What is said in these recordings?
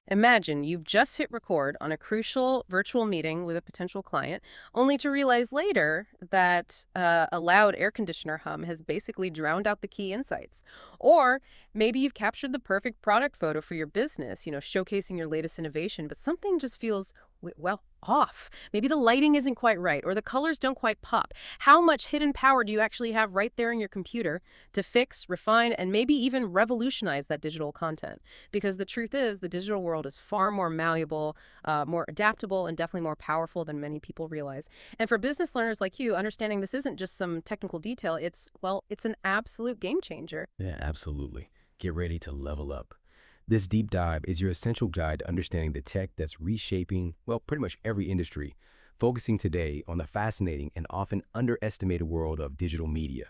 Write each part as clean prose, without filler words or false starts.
Imagine you've just hit record on a crucial virtual meeting with a potential client, only to realize later that a loud air conditioner hum has basically drowned out the key insights. Or maybe you've captured the perfect product photo for your business, showcasing your latest innovation, but something just feels, well, off. Maybe the lighting isn't quite right, or the colors don't quite pop. How much hidden power do you actually have right there in your computer to fix, refine, and maybe even revolutionize that digital content? Because the truth is, the digital world is far more malleable, more adaptable, and definitely more powerful than many people realize. And for business learners like you, understanding this isn't just some technical detail, it's an absolute game changer. Yeah, absolutely. Get ready to level up. This deep dive is your essential guide to understanding the tech that's reshaping, well, pretty much every industry, focusing today on the fascinating and often underestimated world of digital media.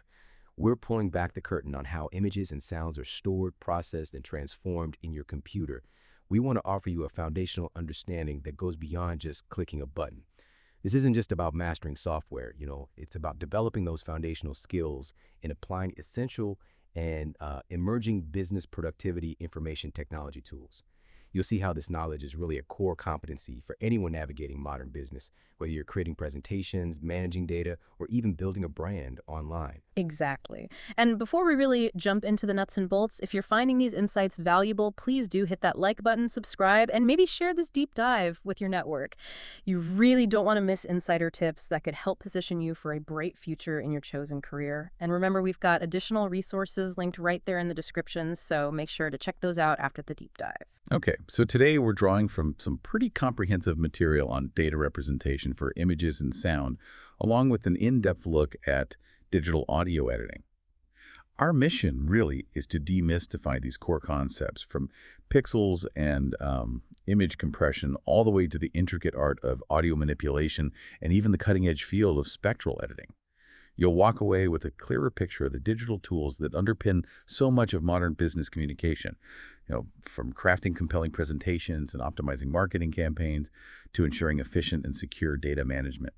We're pulling back the curtain on how images and sounds are stored, processed, and transformed in your computer. We want to offer you a foundational understanding that goes beyond just clicking a button. This isn't just about mastering software, it's about developing those foundational skills and applying essential and emerging business productivity information technology tools. You'll see how this knowledge is really a core competency for anyone navigating modern business, whether you're creating presentations, managing data, or even building a brand online. Exactly. And before we really jump into the nuts and bolts, if you're finding these insights valuable, please do hit that like button, subscribe, and maybe share this deep dive with your network. You really don't want to miss insider tips that could help position you for a bright future in your chosen career. And remember, we've got additional resources linked right there in the description, so make sure to check those out after the deep dive. Okay, so today we're drawing from some pretty comprehensive material on data representation for images and sound, along with an in-depth look at digital audio editing. Our mission really is to demystify these core concepts from pixels and image compression all the way to the intricate art of audio manipulation and even the cutting-edge field of spectral editing. You'll walk away with a clearer picture of the digital tools that underpin so much of modern business communication, from crafting compelling presentations and optimizing marketing campaigns to ensuring efficient and secure data management.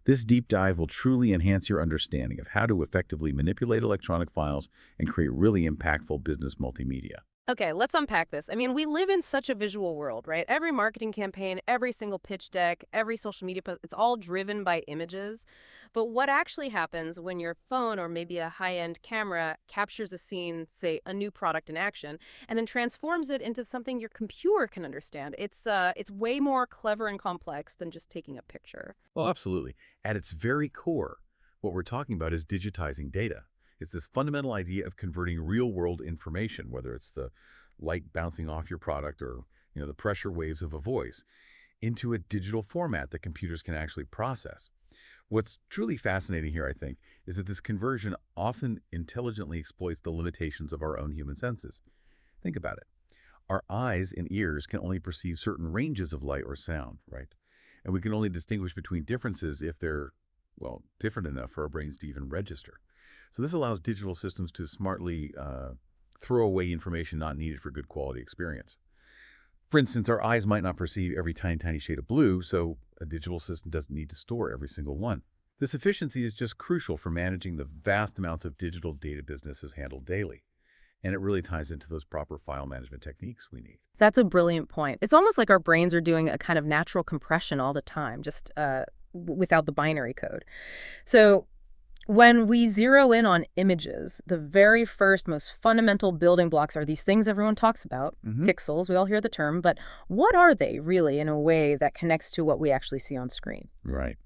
This deep dive will truly enhance your understanding of how to effectively manipulate electronic files and create really impactful business multimedia. Okay, let's unpack this. I mean, we live in such a visual world, right? Every marketing campaign, every single pitch deck, every social media post, it's all driven by images. But what actually happens when your phone or maybe a high-end camera captures a scene, say a new product in action, and then transforms it into something your computer can understand? It's way more clever and complex than just taking a picture. Well, absolutely. At its very core, what we're talking about is digitizing data. It's this fundamental idea of converting real-world information, whether it's the light bouncing off your product or the pressure waves of a voice, into a digital format that computers can actually process. What's truly fascinating here, I think, is that this conversion often intelligently exploits the limitations of our own human senses. Think about it. Our eyes and ears can only perceive certain ranges of light or sound, right? And we can only distinguish between differences if they're, different enough for our brains to even register. So this allows digital systems to smartly throw away information not needed for good quality experience. For instance, our eyes might not perceive every tiny shade of blue, so a digital system doesn't need to store every single one. This efficiency is just crucial for managing the vast amounts of digital data businesses handled daily. And it really ties into those proper file management techniques we need. That's a brilliant point. It's almost like our brains are doing a kind of natural compression all the time, just without the binary code. So when we zero in on images, the very first, most fundamental building blocks are these things everyone talks about, pixels. We all hear the term, but what are they really in a way that connects to what we actually see on screen? Right.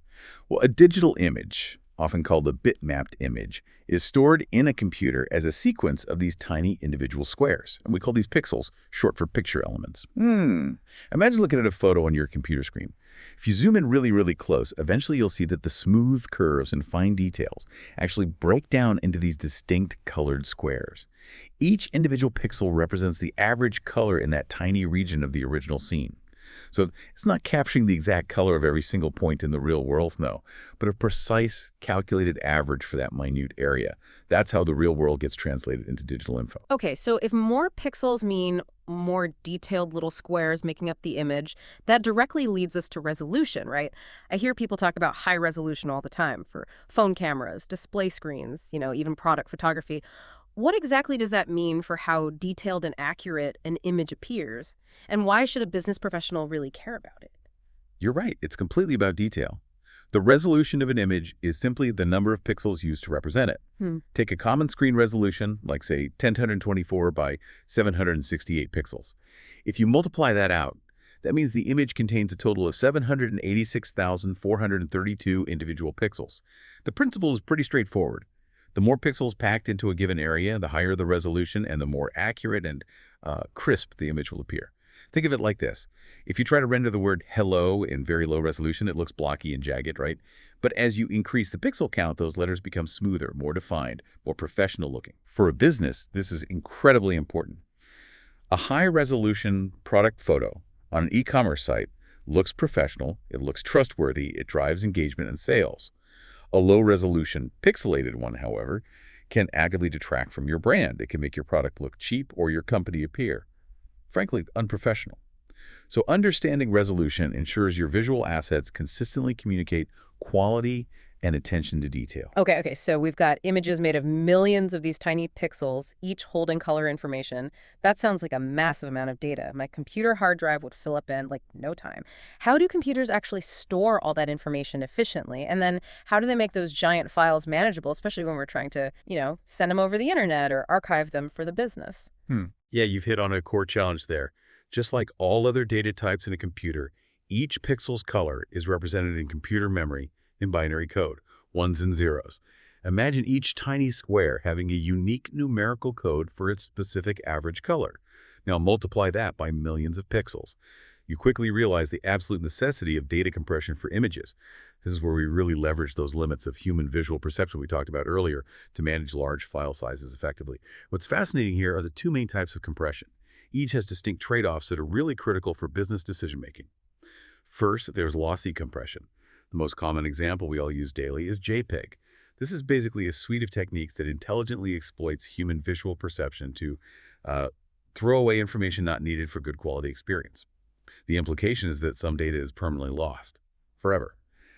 Well, a digital image, often called a bitmapped image, is stored in a computer as a sequence of these tiny individual squares. And we call these pixels, short for picture elements. Imagine looking at a photo on your computer screen. If you zoom in really, really close, eventually you'll see that the smooth curves and fine details actually break down into these distinct colored squares. Each individual pixel represents the average color in that tiny region of the original scene. So it's not capturing the exact color of every single point in the real world, no, but a precise, calculated average for that minute area. That's how the real world gets translated into digital info. Okay, so if more pixels mean more detailed little squares making up the image, that directly leads us to resolution, right? I hear people talk about high resolution all the time for phone cameras, display screens, even product photography. What exactly does that mean for how detailed and accurate an image appears? And why should a business professional really care about it? You're right, it's completely about detail. The resolution of an image is simply the number of pixels used to represent it. Hmm. Take a common screen resolution, like say 1024 by 768 pixels. If you multiply that out, that means the image contains a total of 786,432 individual pixels. The principle is pretty straightforward. The more pixels packed into a given area, the higher the resolution and the more accurate and crisp the image will appear. Think of it like this. If you try to render the word hello in very low resolution, it looks blocky and jagged, right? But as you increase the pixel count, those letters become smoother, more defined, more professional looking. For a business, this is incredibly important. A high-resolution product photo on an e-commerce site looks professional, it looks trustworthy, it drives engagement and sales. A low-resolution, pixelated one, however, can actively detract from your brand. It can make your product look cheap or your company appear, frankly, unprofessional. So understanding resolution ensures your visual assets consistently communicate quality and attention to detail. Okay, so we've got images made of millions of these tiny pixels, each holding color information. That sounds like a massive amount of data. My computer hard drive would fill up in like no time. How do computers actually store all that information efficiently? And then how do they make those giant files manageable, especially when we're trying to, send them over the internet or archive them for the business? Yeah, you've hit on a core challenge there. Just like all other data types in a computer, each pixel's color is represented in computer memory in binary code, ones and zeros. Imagine each tiny square having a unique numerical code for its specific average color. Now multiply that by millions of pixels. You quickly realize the absolute necessity of data compression for images. This is where we really leverage those limits of human visual perception we talked about earlier to manage large file sizes effectively. What's fascinating here are the two main types of compression. Each has distinct trade-offs that are really critical for business decision-making. First, there's lossy compression. The most common example we all use daily is JPEG. This is basically a suite of techniques that intelligently exploits human visual perception to throw away information not needed for good quality experience. The implication is that some data is permanently lost, forever.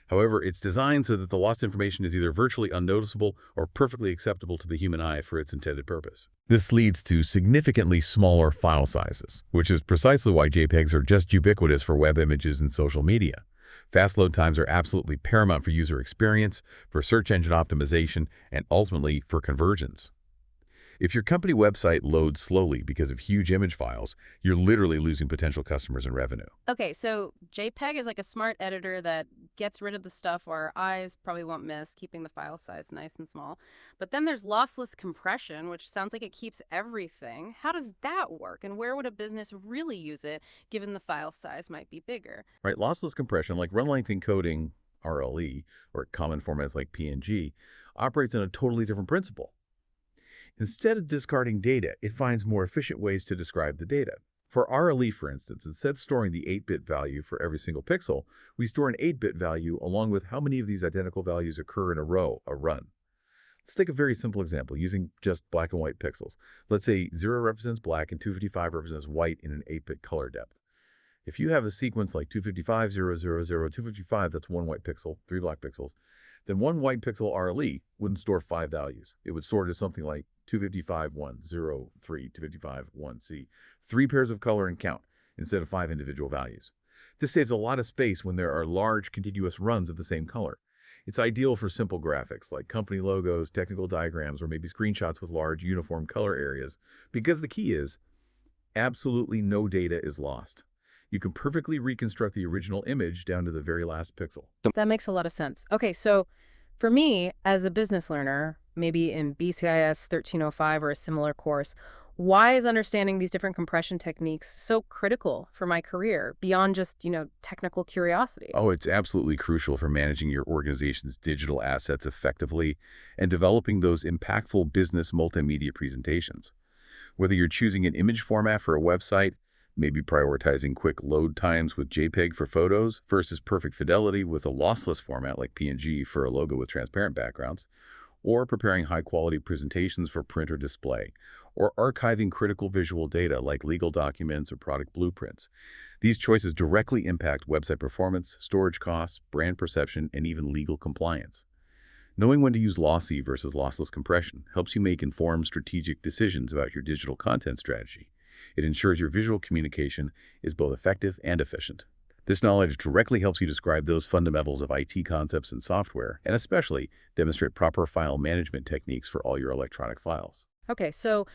However, it's designed so that the lost information is either virtually unnoticeable or perfectly acceptable to the human eye for its intended purpose. This leads to significantly smaller file sizes, which is precisely why JPEGs are just ubiquitous for web images and social media. Fast load times are absolutely paramount for user experience, for search engine optimization, and ultimately for conversions. If your company website loads slowly because of huge image files, you're literally losing potential customers and revenue. Okay, so JPEG is like a smart editor that gets rid of the stuff our eyes probably won't miss, keeping the file size nice and small. But then there's lossless compression, which sounds like it keeps everything. How does that work? And where would a business really use it, given the file size might be bigger? Right, lossless compression, like run-length encoding, RLE, or common formats like PNG, operates on a totally different principle. Instead of discarding data, it finds more efficient ways to describe the data. For RLE, for instance, instead of storing the 8-bit value for every single pixel, we store an 8-bit value along with how many of these identical values occur in a row, a run. Let's take a very simple example using just black and white pixels. Let's say 0 represents black and 255 represents white in an 8-bit color depth. If you have a sequence like 255, 0, 0, 0, 255, that's one white pixel, 3 black pixels, then one white pixel RLE wouldn't store 5 values. It would store it as something like 255, 1, 0, 3, 255, 1, C. 3 pairs of color and count instead of 5 individual values. This saves a lot of space when there are large contiguous runs of the same color. It's ideal for simple graphics like company logos, technical diagrams, or maybe screenshots with large uniform color areas, because the key is absolutely no data is lost. You can perfectly reconstruct the original image down to the very last pixel. That makes a lot of sense. Okay, so for me, as a business learner, maybe in BCIS 1305 or a similar course, why is understanding these different compression techniques so critical for my career beyond just, technical curiosity? Oh, it's absolutely crucial for managing your organization's digital assets effectively and developing those impactful business multimedia presentations. Whether you're choosing an image format for a website, maybe prioritizing quick load times with JPEG for photos versus perfect fidelity with a lossless format like PNG for a logo with transparent backgrounds, or preparing high-quality presentations for print or display, or archiving critical visual data like legal documents or product blueprints. These choices directly impact website performance, storage costs, brand perception, and even legal compliance. Knowing when to use lossy versus lossless compression helps you make informed strategic decisions about your digital content strategy. It ensures your visual communication is both effective and efficient. This knowledge directly helps you describe those fundamentals of IT concepts and software, and especially demonstrate proper file management techniques for all your electronic files. Okay, so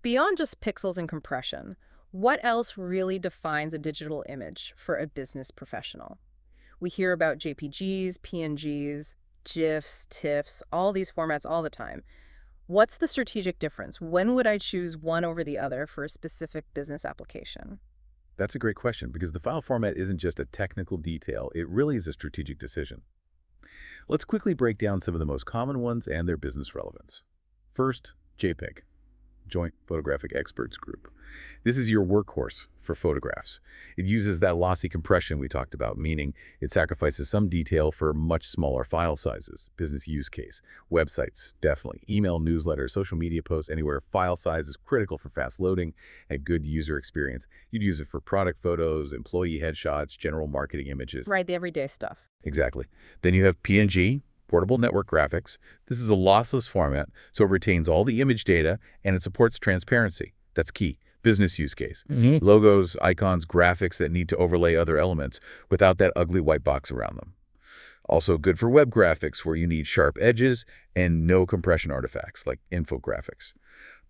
beyond just pixels and compression, what else really defines a digital image for a business professional? We hear about JPGs, PNGs, GIFs, TIFFs, all these formats all the time. What's the strategic difference? When would I choose one over the other for a specific business application? That's a great question because the file format isn't just a technical detail, it really is a strategic decision. Let's quickly break down some of the most common ones and their business relevance. First, JPEG, Joint Photographic Experts Group. This is your workhorse for photographs. It uses that lossy compression we talked about, meaning it sacrifices some detail for much smaller file sizes. Business use case. Websites, definitely. Email, newsletter, social media posts, anywhere file size is critical for fast loading and good user experience. You'd use it for product photos, employee headshots, general marketing images. Right, the everyday stuff. Exactly. Then you have PNG, Portable Network Graphics. This is a lossless format, so it retains all the image data and it supports transparency. That's key. Business use case. Logos, icons, graphics that need to overlay other elements without that ugly white box around them. Also good for web graphics where you need sharp edges and no compression artifacts like infographics.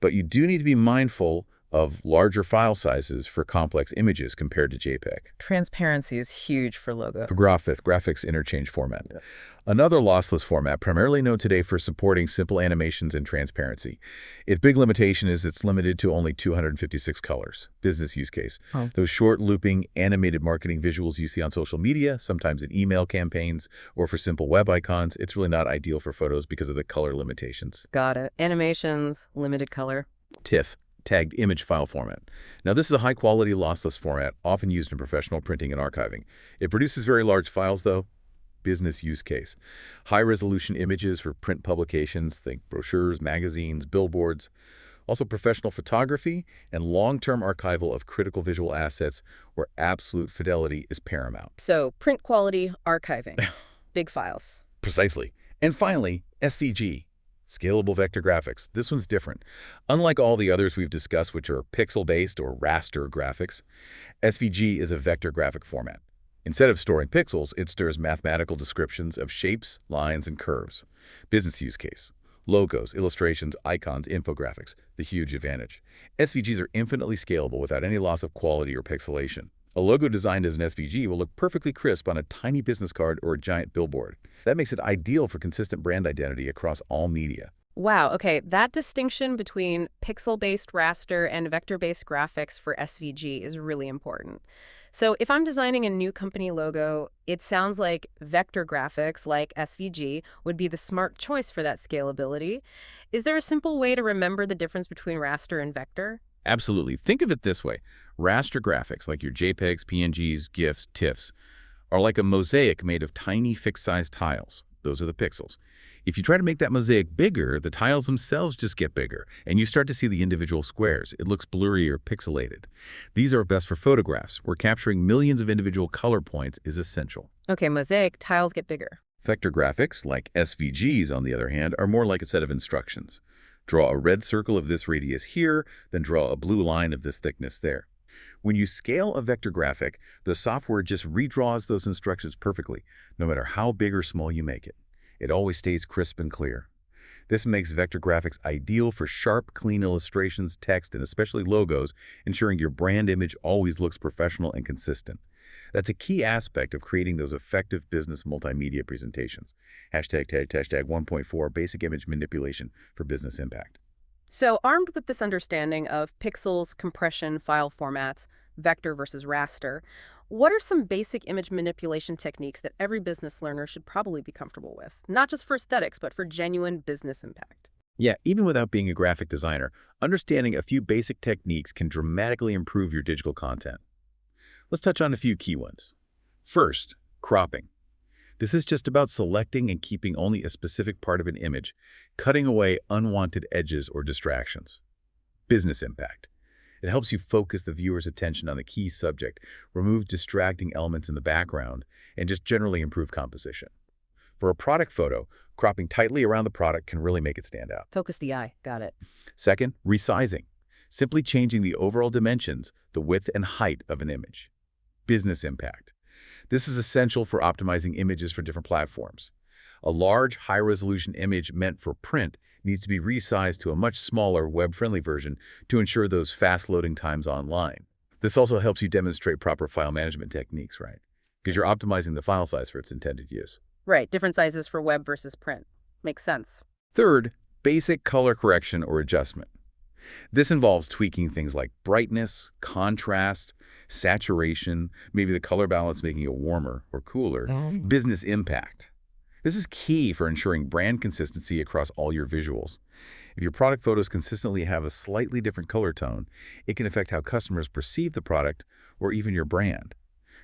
But you do need to be mindful of larger file sizes for complex images compared to JPEG. Transparency is huge for logo. Graphics interchange format. Yeah. Another lossless format primarily known today for supporting simple animations and transparency. Its big limitation is it's limited to only 256 colors. Business use case. Oh. Those short looping animated marketing visuals you see on social media, sometimes in email campaigns, or for simple web icons, it's really not ideal for photos because of the color limitations. Got it. Animations, limited color. TIFF. Tagged image file format. Now, this is a high-quality lossless format, often used in professional printing and archiving. It produces very large files, though. Business use case. High-resolution images for print publications, think brochures, magazines, billboards. Also professional photography and long-term archival of critical visual assets where absolute fidelity is paramount. So, print quality, archiving, big files. Precisely. And finally, SVG. Scalable vector graphics. This one's different. Unlike all the others we've discussed, which are pixel-based or raster graphics, SVG is a vector graphic format. Instead of storing pixels, it stores mathematical descriptions of shapes, lines, and curves. Business use case. Logos, illustrations, icons, infographics. The huge advantage. SVGs are infinitely scalable without any loss of quality or pixelation. A logo designed as an SVG will look perfectly crisp on a tiny business card or a giant billboard. That makes it ideal for consistent brand identity across all media. Wow, okay, that distinction between pixel-based raster and vector-based graphics for SVG is really important. So if I'm designing a new company logo, it sounds like vector graphics like SVG would be the smart choice for that scalability. Is there a simple way to remember the difference between raster and vector? Absolutely. Think of it this way. Raster graphics, like your JPEGs, PNGs, GIFs, TIFFs, are like a mosaic made of tiny fixed-size tiles. Those are the pixels. If you try to make that mosaic bigger, the tiles themselves just get bigger, and you start to see the individual squares. It looks blurry or pixelated. These are best for photographs, where capturing millions of individual color points is essential. Okay, mosaic, tiles get bigger. Vector graphics, like SVGs, on the other hand, are more like a set of instructions. Draw a red circle of this radius here, then draw a blue line of this thickness there. When you scale a vector graphic, the software just redraws those instructions perfectly, no matter how big or small you make it. It always stays crisp and clear. This makes vector graphics ideal for sharp, clean illustrations, text, and especially logos, ensuring your brand image always looks professional and consistent. That's a key aspect of creating those effective business multimedia presentations. Hashtag 1.4 basic image manipulation for business impact. So armed with this understanding of pixels, compression, file formats, vector versus raster, what are some basic image manipulation techniques that every business learner should probably be comfortable with? Not just for aesthetics, but for genuine business impact. Yeah, even without being a graphic designer, understanding a few basic techniques can dramatically improve your digital content. Let's touch on a few key ones. First, cropping. This is just about selecting and keeping only a specific part of an image, cutting away unwanted edges or distractions. Business impact. It helps you focus the viewer's attention on the key subject, remove distracting elements in the background, and just generally improve composition. For a product photo, Cropping tightly around the product can really make it stand out. Focus the eye. Got it. Second, resizing. Simply changing the overall dimensions, the width and height of an image. Business impact. This is essential for optimizing images for different platforms. A large, high-resolution image meant for print needs to be resized to a much smaller, web-friendly version to ensure those fast loading times online. This also helps you demonstrate proper file management techniques, right? Because you're optimizing the file size for its intended use. Right. Different sizes for web versus print. Makes sense. Third, basic color correction or adjustment. This involves tweaking things like brightness, contrast, saturation, maybe the color balance making it warmer or cooler, business impact. This is key for ensuring brand consistency across all your visuals. If your product photos consistently have a slightly different color tone, it can affect how customers perceive the product or even your brand.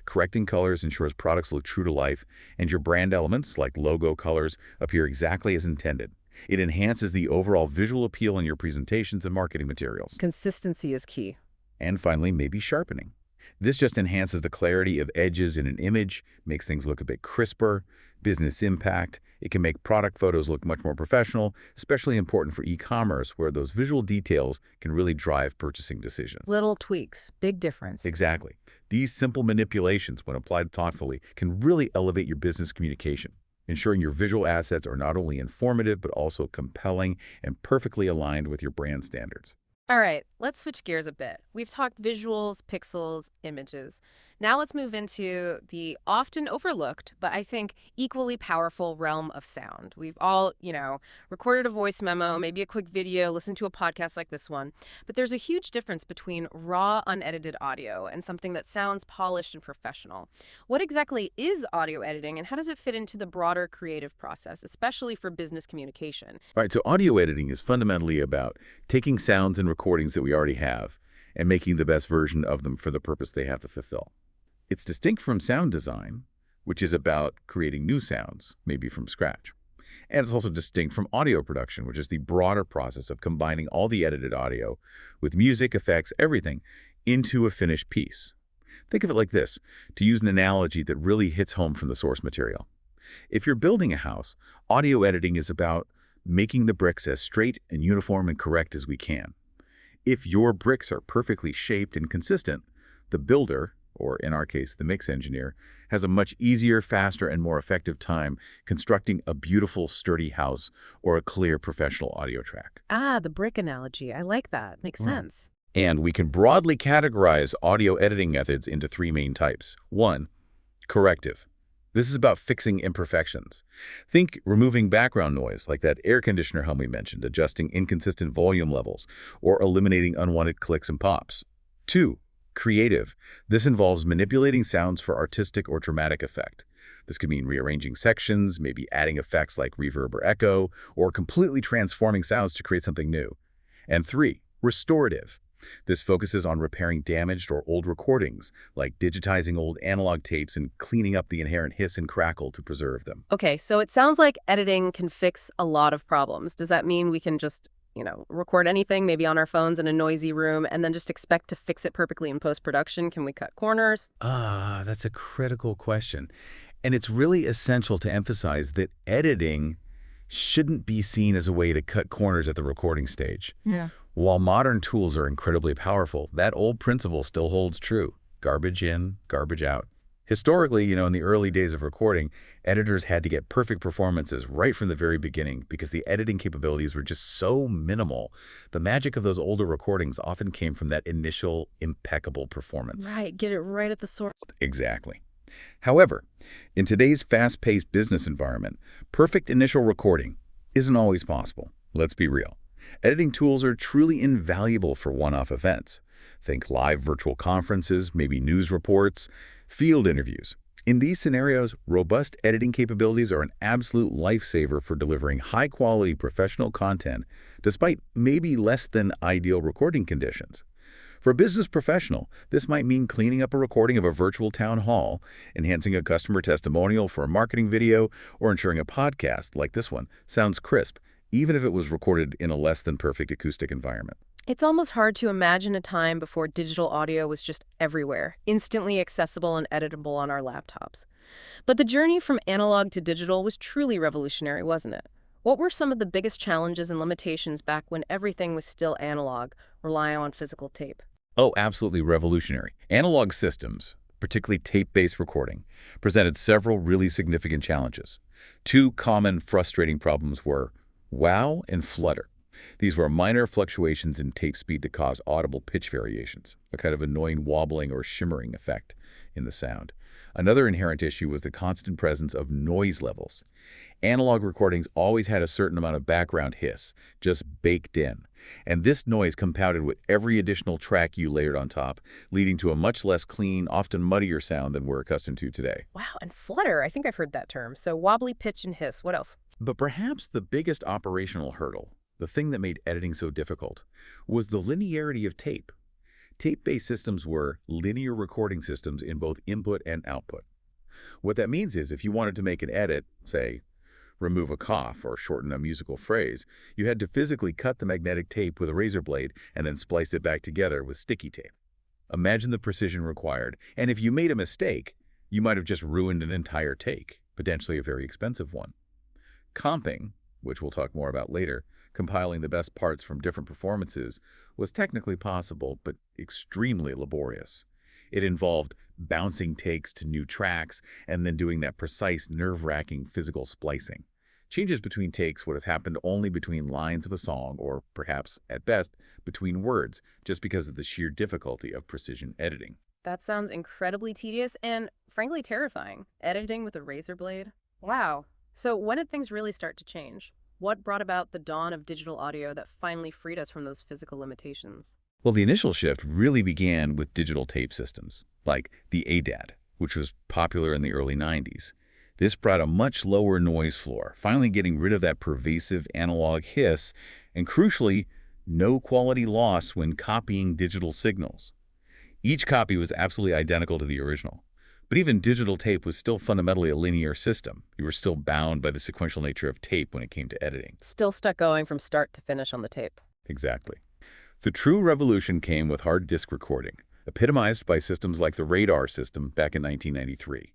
Correcting colors ensures products look true to life, and your brand elements, like logo colors, appear exactly as intended. It enhances the overall visual appeal in your presentations and marketing materials. Consistency is key. And finally, maybe sharpening. This just enhances the clarity of edges in an image, makes things look a bit crisper. Business impact. It can make product photos look much more professional, especially important for e-commerce, where those visual details can really drive purchasing decisions. Little tweaks, big difference. Exactly. These simple manipulations, when applied thoughtfully, can really elevate your business communication, ensuring your visual assets are not only informative, but also compelling and perfectly aligned with your brand standards. All right, let's switch gears a bit. We've talked visuals, pixels, images. Now let's move into the often overlooked, but I think equally powerful realm of sound. We've all, recorded a voice memo, maybe a quick video, listened to a podcast like this one. But there's a huge difference between raw, unedited audio and something that sounds polished and professional. What exactly is audio editing, and how does it fit into the broader creative process, especially for business communication? All right, so audio editing is fundamentally about taking sounds and recordings that we already have and making the best version of them for the purpose they have to fulfill. It's distinct from sound design, which is about creating new sounds, maybe from scratch. And it's also distinct from audio production, which is the broader process of combining all the edited audio with music, effects, everything, into a finished piece. Think of it like this, to use an analogy that really hits home from the source material. If you're building a house, audio editing is about making the bricks as straight and uniform and correct as we can. If your bricks are perfectly shaped and consistent, the builder, or in our case, the mix engineer, has a much easier, faster, and more effective time constructing a beautiful, sturdy house or a clear, professional audio track. Ah, the brick analogy. I like that. Makes sense. And we can broadly categorize audio editing methods into three main types. 1, corrective. This is about fixing imperfections. Think removing background noise, like that air conditioner hum we mentioned, adjusting inconsistent volume levels, or eliminating unwanted clicks and pops. 2, creative. This involves manipulating sounds for artistic or dramatic effect. This could mean rearranging sections, maybe adding effects like reverb or echo, or completely transforming sounds to create something new. And 3, restorative. This focuses on repairing damaged or old recordings, like digitizing old analog tapes and cleaning up the inherent hiss and crackle to preserve them. Okay, so it sounds like editing can fix a lot of problems. Does that mean we can just record anything, maybe on our phones in a noisy room, and then just expect to fix it perfectly in post-production? Can we cut corners? That's a critical question. And it's really essential to emphasize that editing shouldn't be seen as a way to cut corners at the recording stage. Yeah. While modern tools are incredibly powerful, that old principle still holds true. Garbage in, garbage out. Historically, in the early days of recording, editors had to get perfect performances right from the very beginning because the editing capabilities were just so minimal. The magic of those older recordings often came from that initial impeccable performance. Right, get it right at the source. Exactly. However, in today's fast-paced business environment, perfect initial recording isn't always possible. Let's be real. Editing tools are truly invaluable for one-off events. Think live virtual conferences, maybe news reports, field interviews. In these scenarios, robust editing capabilities are an absolute lifesaver for delivering high-quality professional content despite maybe less than ideal recording conditions. For a business professional, this might mean cleaning up a recording of a virtual town hall, enhancing a customer testimonial for a marketing video, or ensuring a podcast like this one sounds crisp, even if it was recorded in a less than perfect acoustic environment. It's almost hard to imagine a time before digital audio was just everywhere, instantly accessible and editable on our laptops. But the journey from analog to digital was truly revolutionary, wasn't it? What were some of the biggest challenges and limitations back when everything was still analog, relying on physical tape? Oh, absolutely revolutionary. Analog systems, particularly tape-based recording, presented several really significant challenges. Two common frustrating problems were wow and flutter. These were minor fluctuations in tape speed that caused audible pitch variations, a kind of annoying wobbling or shimmering effect in the sound. Another inherent issue was the constant presence of noise levels. Analog recordings always had a certain amount of background hiss, just baked in. And this noise compounded with every additional track you layered on top, leading to a much less clean, often muddier sound than we're accustomed to today. Wow, and flutter, I think I've heard that term. So wobbly pitch and hiss, what else? But perhaps the biggest operational hurdle, the thing that made editing so difficult, was the linearity of tape. Tape-based systems were linear recording systems in both input and output. What that means is if you wanted to make an edit, say, remove a cough or shorten a musical phrase, you had to physically cut the magnetic tape with a razor blade and then splice it back together with sticky tape. Imagine the precision required, and if you made a mistake, you might have just ruined an entire take, potentially a very expensive one. Comping, which we'll talk more about later, compiling the best parts from different performances, was technically possible, but extremely laborious. It involved bouncing takes to new tracks and then doing that precise, nerve-wracking physical splicing. Changes between takes would have happened only between lines of a song or, perhaps, at best, between words, just because of the sheer difficulty of precision editing. That sounds incredibly tedious and, frankly, terrifying. Editing with a razor blade? Wow. So when did things really start to change? What brought about the dawn of digital audio that finally freed us from those physical limitations? Well, the initial shift really began with digital tape systems, like the ADAT, which was popular in the early 90s. This brought a much lower noise floor, finally getting rid of that pervasive analog hiss, and crucially, no quality loss when copying digital signals. Each copy was absolutely identical to the original. But even digital tape was still fundamentally a linear system. You were still bound by the sequential nature of tape when it came to editing. Still stuck going from start to finish on the tape. Exactly. The true revolution came with hard disk recording, epitomized by systems like the Radar system back in 1993.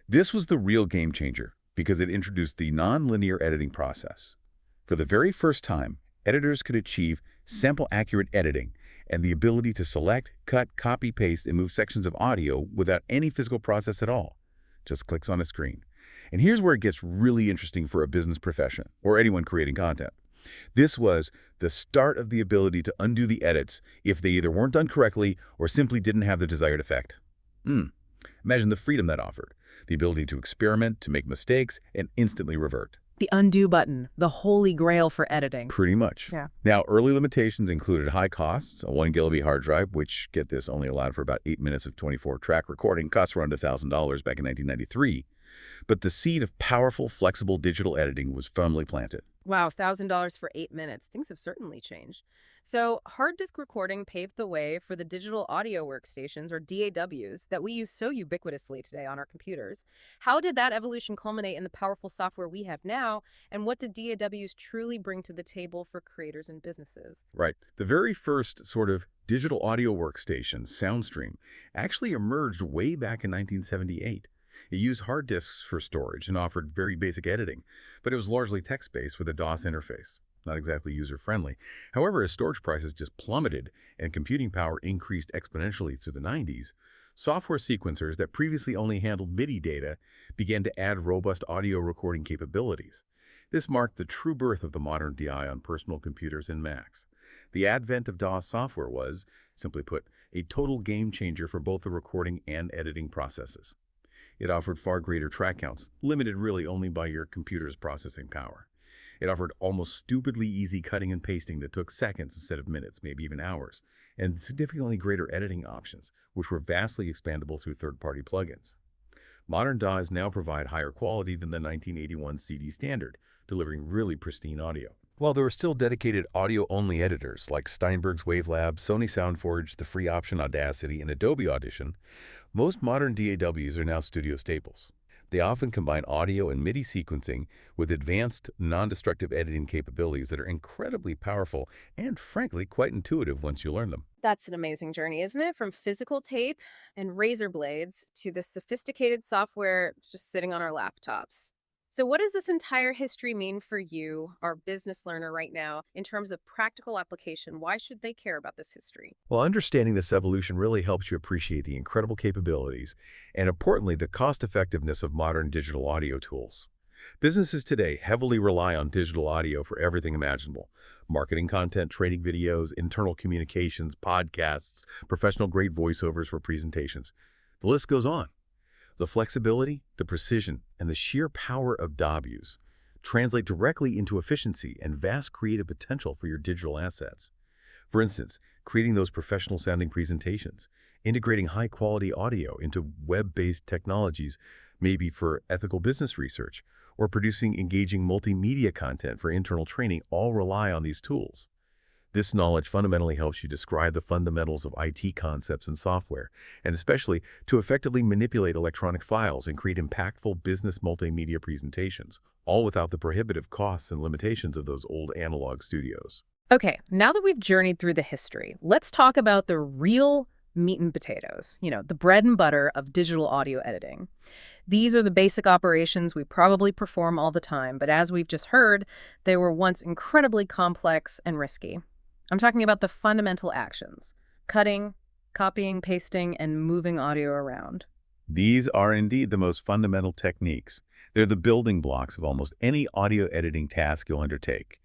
This was the real game changer because it introduced the non-linear editing process. For the very first time, editors could achieve sample-accurate editing and the ability to select, cut, copy, paste, and move sections of audio without any physical process at all. Just clicks on a screen. And here's where it gets really interesting for a business profession or anyone creating content. This was the start of the ability to undo the edits if they either weren't done correctly or simply didn't have the desired effect. Imagine the freedom that offered, the ability to experiment, to make mistakes, and instantly revert. The undo button, the holy grail for editing. Pretty much. Yeah. Now, early limitations included high costs. A 1 gigabyte hard drive, which, get this, only allowed for about 8 minutes of 24-track recording, cost around $1,000 back in 1993. But the seed of powerful, flexible digital editing was firmly planted. Wow, $1,000 for 8 minutes. Things have certainly changed. So hard disk recording paved the way for the digital audio workstations, or DAWs, that we use so ubiquitously today on our computers. How did that evolution culminate in the powerful software we have now, and what did DAWs truly bring to the table for creators and businesses? Right. The very first sort of digital audio workstation, SoundStream, actually emerged way back in 1978. It used hard disks for storage and offered very basic editing, but it was largely text-based with a DOS interface. Not exactly user-friendly. However, as storage prices just plummeted and computing power increased exponentially through the 90s, software sequencers that previously only handled MIDI data began to add robust audio recording capabilities. This marked the true birth of the modern DI on personal computers and Macs. The advent of DOS software was, simply put, a total game changer for both the recording and editing processes. It offered far greater track counts, limited really only by your computer's processing power. It offered almost stupidly easy cutting and pasting that took seconds instead of minutes, maybe even hours, and significantly greater editing options, which were vastly expandable through third-party plugins. Modern DAWs now provide higher quality than the 1981 CD standard, delivering really pristine audio. While there were still dedicated audio-only editors like Steinberg's Wavelab, Sony SoundForge, the free option Audacity, and Adobe Audition, most modern DAWs are now studio staples. They often combine audio and MIDI sequencing with advanced, non-destructive editing capabilities that are incredibly powerful and, frankly, quite intuitive once you learn them. That's an amazing journey, isn't it? From physical tape and razor blades to the sophisticated software just sitting on our laptops. So, what does this entire history mean for you, our business learner, right now, in terms of practical application? Why should they care about this history? Well, understanding this evolution really helps you appreciate the incredible capabilities and, importantly, the cost-effectiveness of modern digital audio tools. Businesses today heavily rely on digital audio for everything imaginable: marketing content, training videos, internal communications, podcasts, professional-grade voiceovers for presentations. The list goes on. The flexibility, the precision, and the sheer power of DAWs translate directly into efficiency and vast creative potential for your digital assets. For instance, creating those professional-sounding presentations, integrating high-quality audio into web-based technologies, maybe for ethical business research, or producing engaging multimedia content for internal training all rely on these tools. This knowledge fundamentally helps you describe the fundamentals of IT concepts and software, and especially to effectively manipulate electronic files and create impactful business multimedia presentations, all without the prohibitive costs and limitations of those old analog studios. Okay, now that we've journeyed through the history, let's talk about the real meat and potatoes, the bread and butter of digital audio editing. These are the basic operations we probably perform all the time, but as we've just heard, they were once incredibly complex and risky. I'm talking about the fundamental actions: cutting, copying, pasting, and moving audio around. These are indeed the most fundamental techniques. They're the building blocks of almost any audio editing task you'll undertake.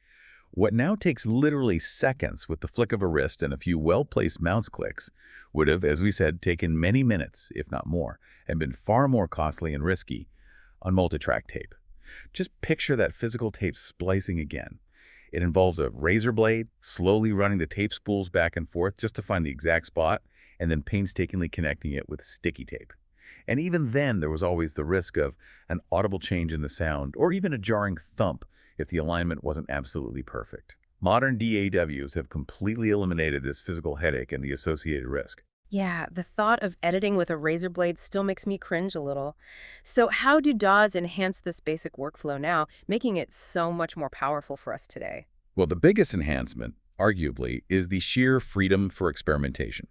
What now takes literally seconds with the flick of a wrist and a few well-placed mouse clicks would have, as we said, taken many minutes, if not more, and been far more costly and risky on multitrack tape. Just picture that physical tape splicing again. It involves a razor blade, slowly running the tape spools back and forth just to find the exact spot, and then painstakingly connecting it with sticky tape. And even then, there was always the risk of an audible change in the sound, or even a jarring thump if the alignment wasn't absolutely perfect. Modern DAWs have completely eliminated this physical headache and the associated risk. Yeah, the thought of editing with a razor blade still makes me cringe a little. So how do DAWs enhance this basic workflow now, making it so much more powerful for us today? Well, the biggest enhancement, arguably, is the sheer freedom for experimentation.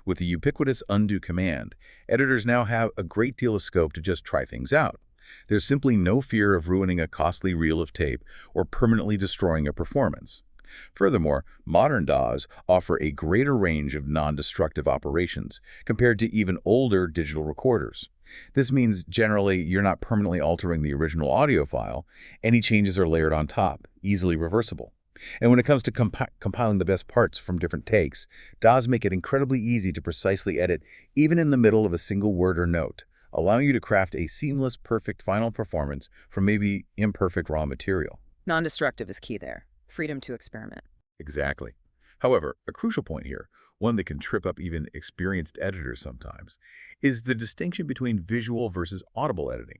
With the ubiquitous undo command, editors now have a great deal of scope to just try things out. There's simply no fear of ruining a costly reel of tape or permanently destroying a performance. Furthermore, modern DAWs offer a greater range of non-destructive operations compared to even older digital recorders. This means generally you're not permanently altering the original audio file. Any changes are layered on top, easily reversible. And when it comes to compiling the best parts from different takes, DAWs make it incredibly easy to precisely edit even in the middle of a single word or note, allowing you to craft a seamless, perfect final performance from maybe imperfect raw material. Non-destructive is key there. Freedom to experiment. Exactly. However, a crucial point here, one that can trip up even experienced editors sometimes, is the distinction between visual versus audible editing.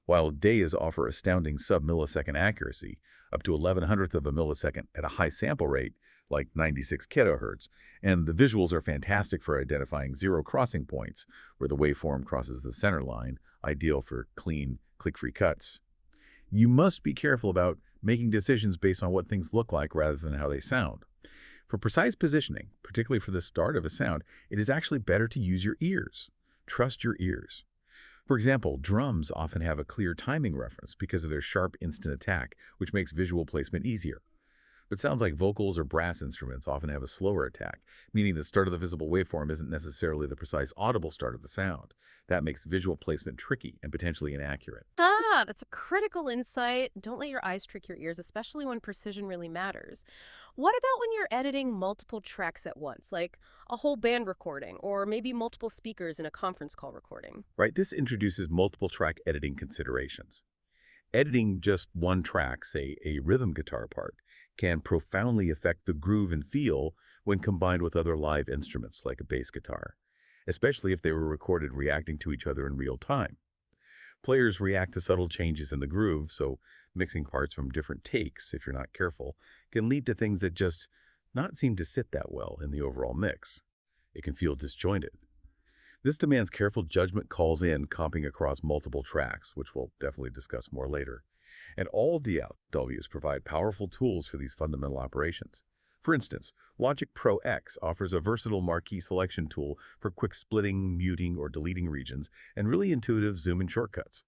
While DAWs offer astounding sub-millisecond accuracy, up to 11/100th of a millisecond at a high sample rate, like 96 kHz, and the visuals are fantastic for identifying zero crossing points, where the waveform crosses the center line, ideal for clean, click-free cuts. You must be careful about making decisions based on what things look like rather than how they sound. For precise positioning, particularly for the start of a sound, it is actually better to use your ears. Trust your ears. For example, drums often have a clear timing reference because of their sharp instant attack, which makes visual placement easier. But sounds like vocals or brass instruments often have a slower attack, meaning the start of the visible waveform isn't necessarily the precise audible start of the sound. That makes visual placement tricky and potentially inaccurate. That's a critical insight. Don't let your eyes trick your ears, especially when precision really matters. What about when you're editing multiple tracks at once, like a whole band recording, or maybe multiple speakers in a conference call recording? Right? This introduces multiple track editing considerations. Editing just one track, say a rhythm guitar part, can profoundly affect the groove and feel when combined with other live instruments like a bass guitar, especially if they were recorded reacting to each other in real time. Players react to subtle changes in the groove, so mixing parts from different takes, if you're not careful, can lead to things that just not seem to sit that well in the overall mix. It can feel disjointed. This demands careful judgment calls in comping across multiple tracks, which we'll definitely discuss more later. And all DAWs provide powerful tools for these fundamental operations. For instance, Logic Pro X offers a versatile marquee selection tool for quick splitting, muting, or deleting regions, and really intuitive zoom-in shortcuts.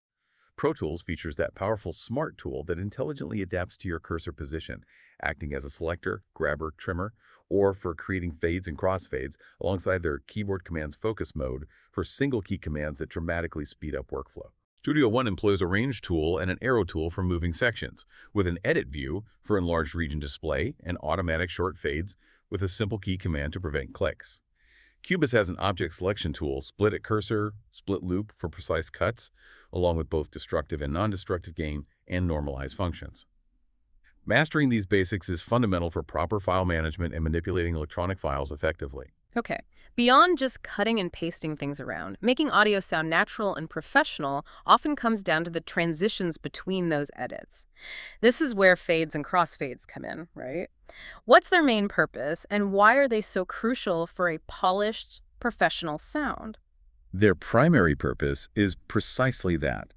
Pro Tools features that powerful Smart tool that intelligently adapts to your cursor position, acting as a selector, grabber, trimmer, or for creating fades and crossfades, alongside their Keyboard Commands Focus mode for single-key commands that dramatically speed up workflow. Studio One employs a range tool and an arrow tool for moving sections, with an edit view for enlarged region display and automatic short fades with a simple key command to prevent clicks. Cubase has an object selection tool, split at cursor, split loop for precise cuts, along with both destructive and non-destructive gain and normalize functions. Mastering these basics is fundamental for proper file management and manipulating electronic files effectively. Okay. Beyond just cutting and pasting things around, making audio sound natural and professional often comes down to the transitions between those edits. This is where fades and crossfades come in, right? What's their main purpose, and why are they so crucial for a polished, professional sound? Their primary purpose is precisely that: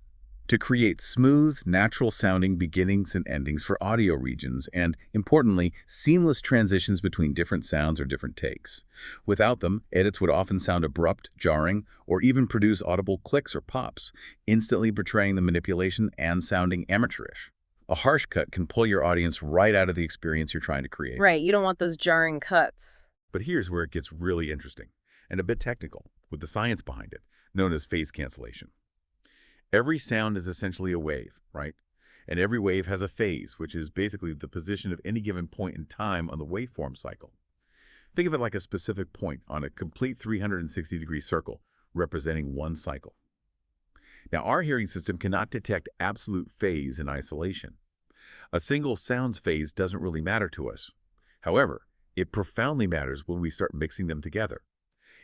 to create smooth, natural-sounding beginnings and endings for audio regions and, importantly, seamless transitions between different sounds or different takes. Without them, edits would often sound abrupt, jarring, or even produce audible clicks or pops, instantly betraying the manipulation and sounding amateurish. A harsh cut can pull your audience right out of the experience you're trying to create. Right, you don't want those jarring cuts. But here's where it gets really interesting, and a bit technical, with the science behind it, known as phase cancellation. Every sound is essentially a wave, right? And every wave has a phase, which is basically the position of any given point in time on the waveform cycle. Think of it like a specific point on a complete 360-degree circle, representing one cycle. Now, our hearing system cannot detect absolute phase in isolation. A single sound's phase doesn't really matter to us. However, it profoundly matters when we start mixing them together.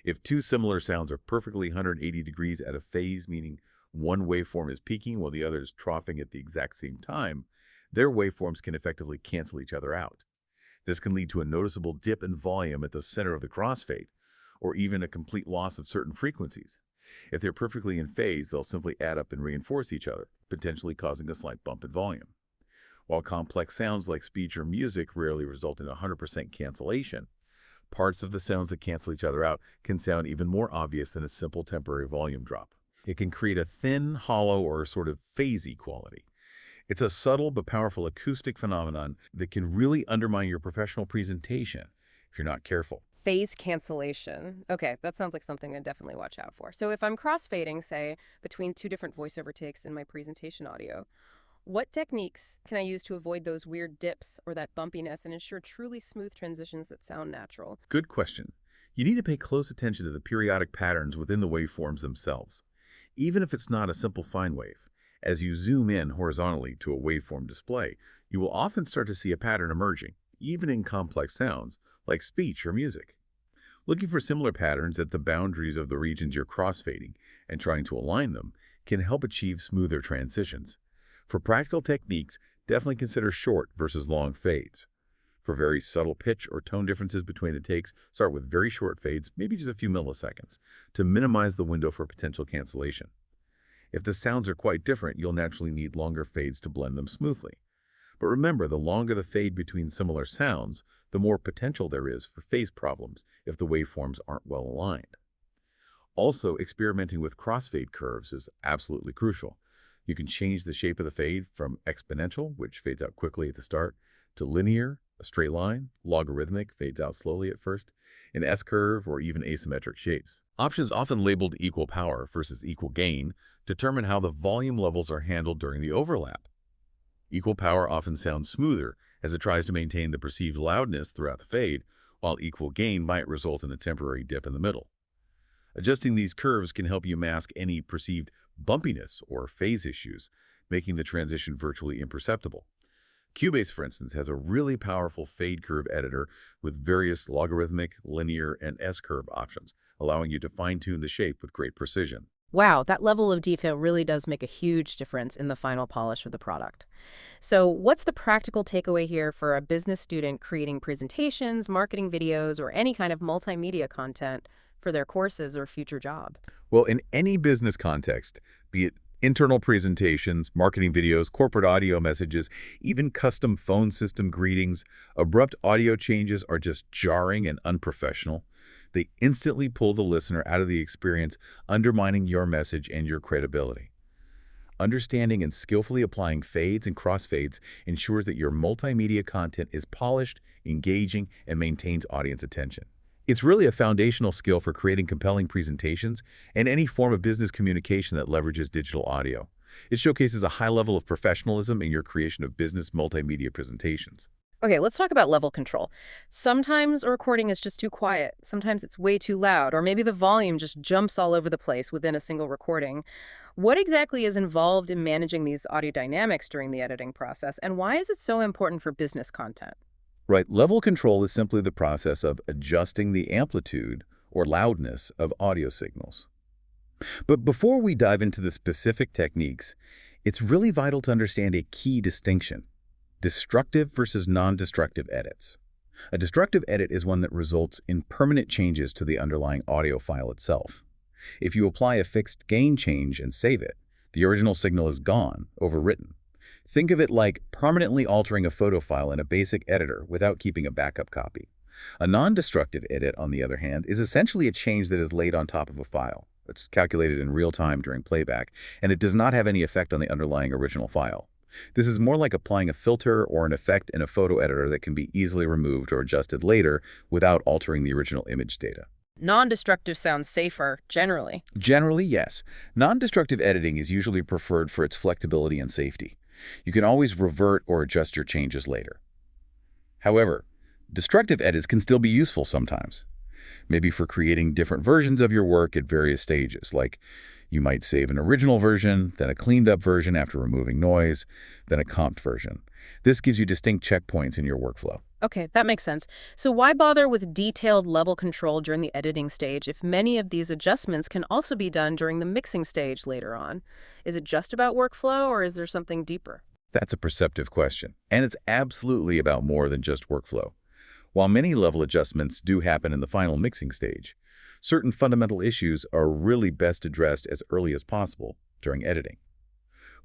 If two similar sounds are perfectly 180 degrees at a phase, meaning one waveform is peaking while the other is troughing at the exact same time, their waveforms can effectively cancel each other out. This can lead to a noticeable dip in volume at the center of the crossfade, or even a complete loss of certain frequencies. If they're perfectly in phase, they'll simply add up and reinforce each other, potentially causing a slight bump in volume. While complex sounds like speech or music rarely result in 100% cancellation, parts of the sounds that cancel each other out can sound even more obvious than a simple temporary volume drop. It can create a thin, hollow, or sort of phasey quality. It's a subtle but powerful acoustic phenomenon that can really undermine your professional presentation if you're not careful. Phase cancellation. Okay, that sounds like something I definitely watch out for. So if I'm crossfading, say, between two different voiceover takes in my presentation audio, what techniques can I use to avoid those weird dips or that bumpiness and ensure truly smooth transitions that sound natural? Good question. You need to pay close attention to the periodic patterns within the waveforms themselves, even if it's not a simple sine wave. As you zoom in horizontally to a waveform display, you will often start to see a pattern emerging, even in complex sounds like speech or music. Looking for similar patterns at the boundaries of the regions you're crossfading and trying to align them can help achieve smoother transitions. For practical techniques, definitely consider short versus long fades. For very subtle pitch or tone differences between the takes, start with very short fades, maybe just a few milliseconds, to minimize the window for potential cancellation. If the sounds are quite different, you'll naturally need longer fades to blend them smoothly. But remember, the longer the fade between similar sounds, the more potential there is for phase problems if the waveforms aren't well aligned. Also, experimenting with crossfade curves is absolutely crucial. You can change the shape of the fade from exponential, which fades out quickly at the start, to linear, a straight line, logarithmic, fades out slowly at first, an S-curve, or even asymmetric shapes. Options often labeled equal power versus equal gain determine how the volume levels are handled during the overlap. Equal power often sounds smoother as it tries to maintain the perceived loudness throughout the fade, while equal gain might result in a temporary dip in the middle. Adjusting these curves can help you mask any perceived bumpiness or phase issues, making the transition virtually imperceptible. Cubase, for instance, has a really powerful fade curve editor with various logarithmic, linear, and S-curve options, allowing you to fine-tune the shape with great precision. Wow, that level of detail really does make a huge difference in the final polish of the product. So what's the practical takeaway here for a business student creating presentations, marketing videos, or any kind of multimedia content for their courses or future job. Well, in any business context, be it internal presentations, marketing videos, corporate audio messages, even custom phone system greetings, abrupt audio changes are just jarring and unprofessional. They instantly pull the listener out of the experience, undermining your message and your credibility. Understanding and skillfully applying fades and crossfades ensures that your multimedia content is polished, engaging, and maintains audience attention. It's really a foundational skill for creating compelling presentations and any form of business communication that leverages digital audio. It showcases a high level of professionalism in your creation of business multimedia presentations. Okay, let's talk about level control. Sometimes a recording is just too quiet. Sometimes it's way too loud, or maybe the volume just jumps all over the place within a single recording. What exactly is involved in managing these audio dynamics during the editing process, and why is it so important for business content? Right, level control is simply the process of adjusting the amplitude or loudness of audio signals. But before we dive into the specific techniques, it's really vital to understand a key distinction: destructive versus non-destructive edits. A destructive edit is one that results in permanent changes to the underlying audio file itself. If you apply a fixed gain change and save it, the original signal is gone, overwritten. Think of it like permanently altering a photo file in a basic editor without keeping a backup copy. A non-destructive edit, on the other hand, is essentially a change that is laid on top of a file. It's calculated in real time during playback, and it does not have any effect on the underlying original file. This is more like applying a filter or an effect in a photo editor that can be easily removed or adjusted later without altering the original image data. Non-destructive sounds safer, generally. Generally, yes. Non-destructive editing is usually preferred for its flexibility and safety. You can always revert or adjust your changes later. However, destructive edits can still be useful sometimes. Maybe for creating different versions of your work at various stages, like you might save an original version, then a cleaned up version after removing noise, then a comped version. This gives you distinct checkpoints in your workflow. Okay, that makes sense. So why bother with detailed level control during the editing stage if many of these adjustments can also be done during the mixing stage later on? Is it just about workflow, or is there something deeper? That's a perceptive question, and it's absolutely about more than just workflow. While many level adjustments do happen in the final mixing stage, certain fundamental issues are really best addressed as early as possible during editing.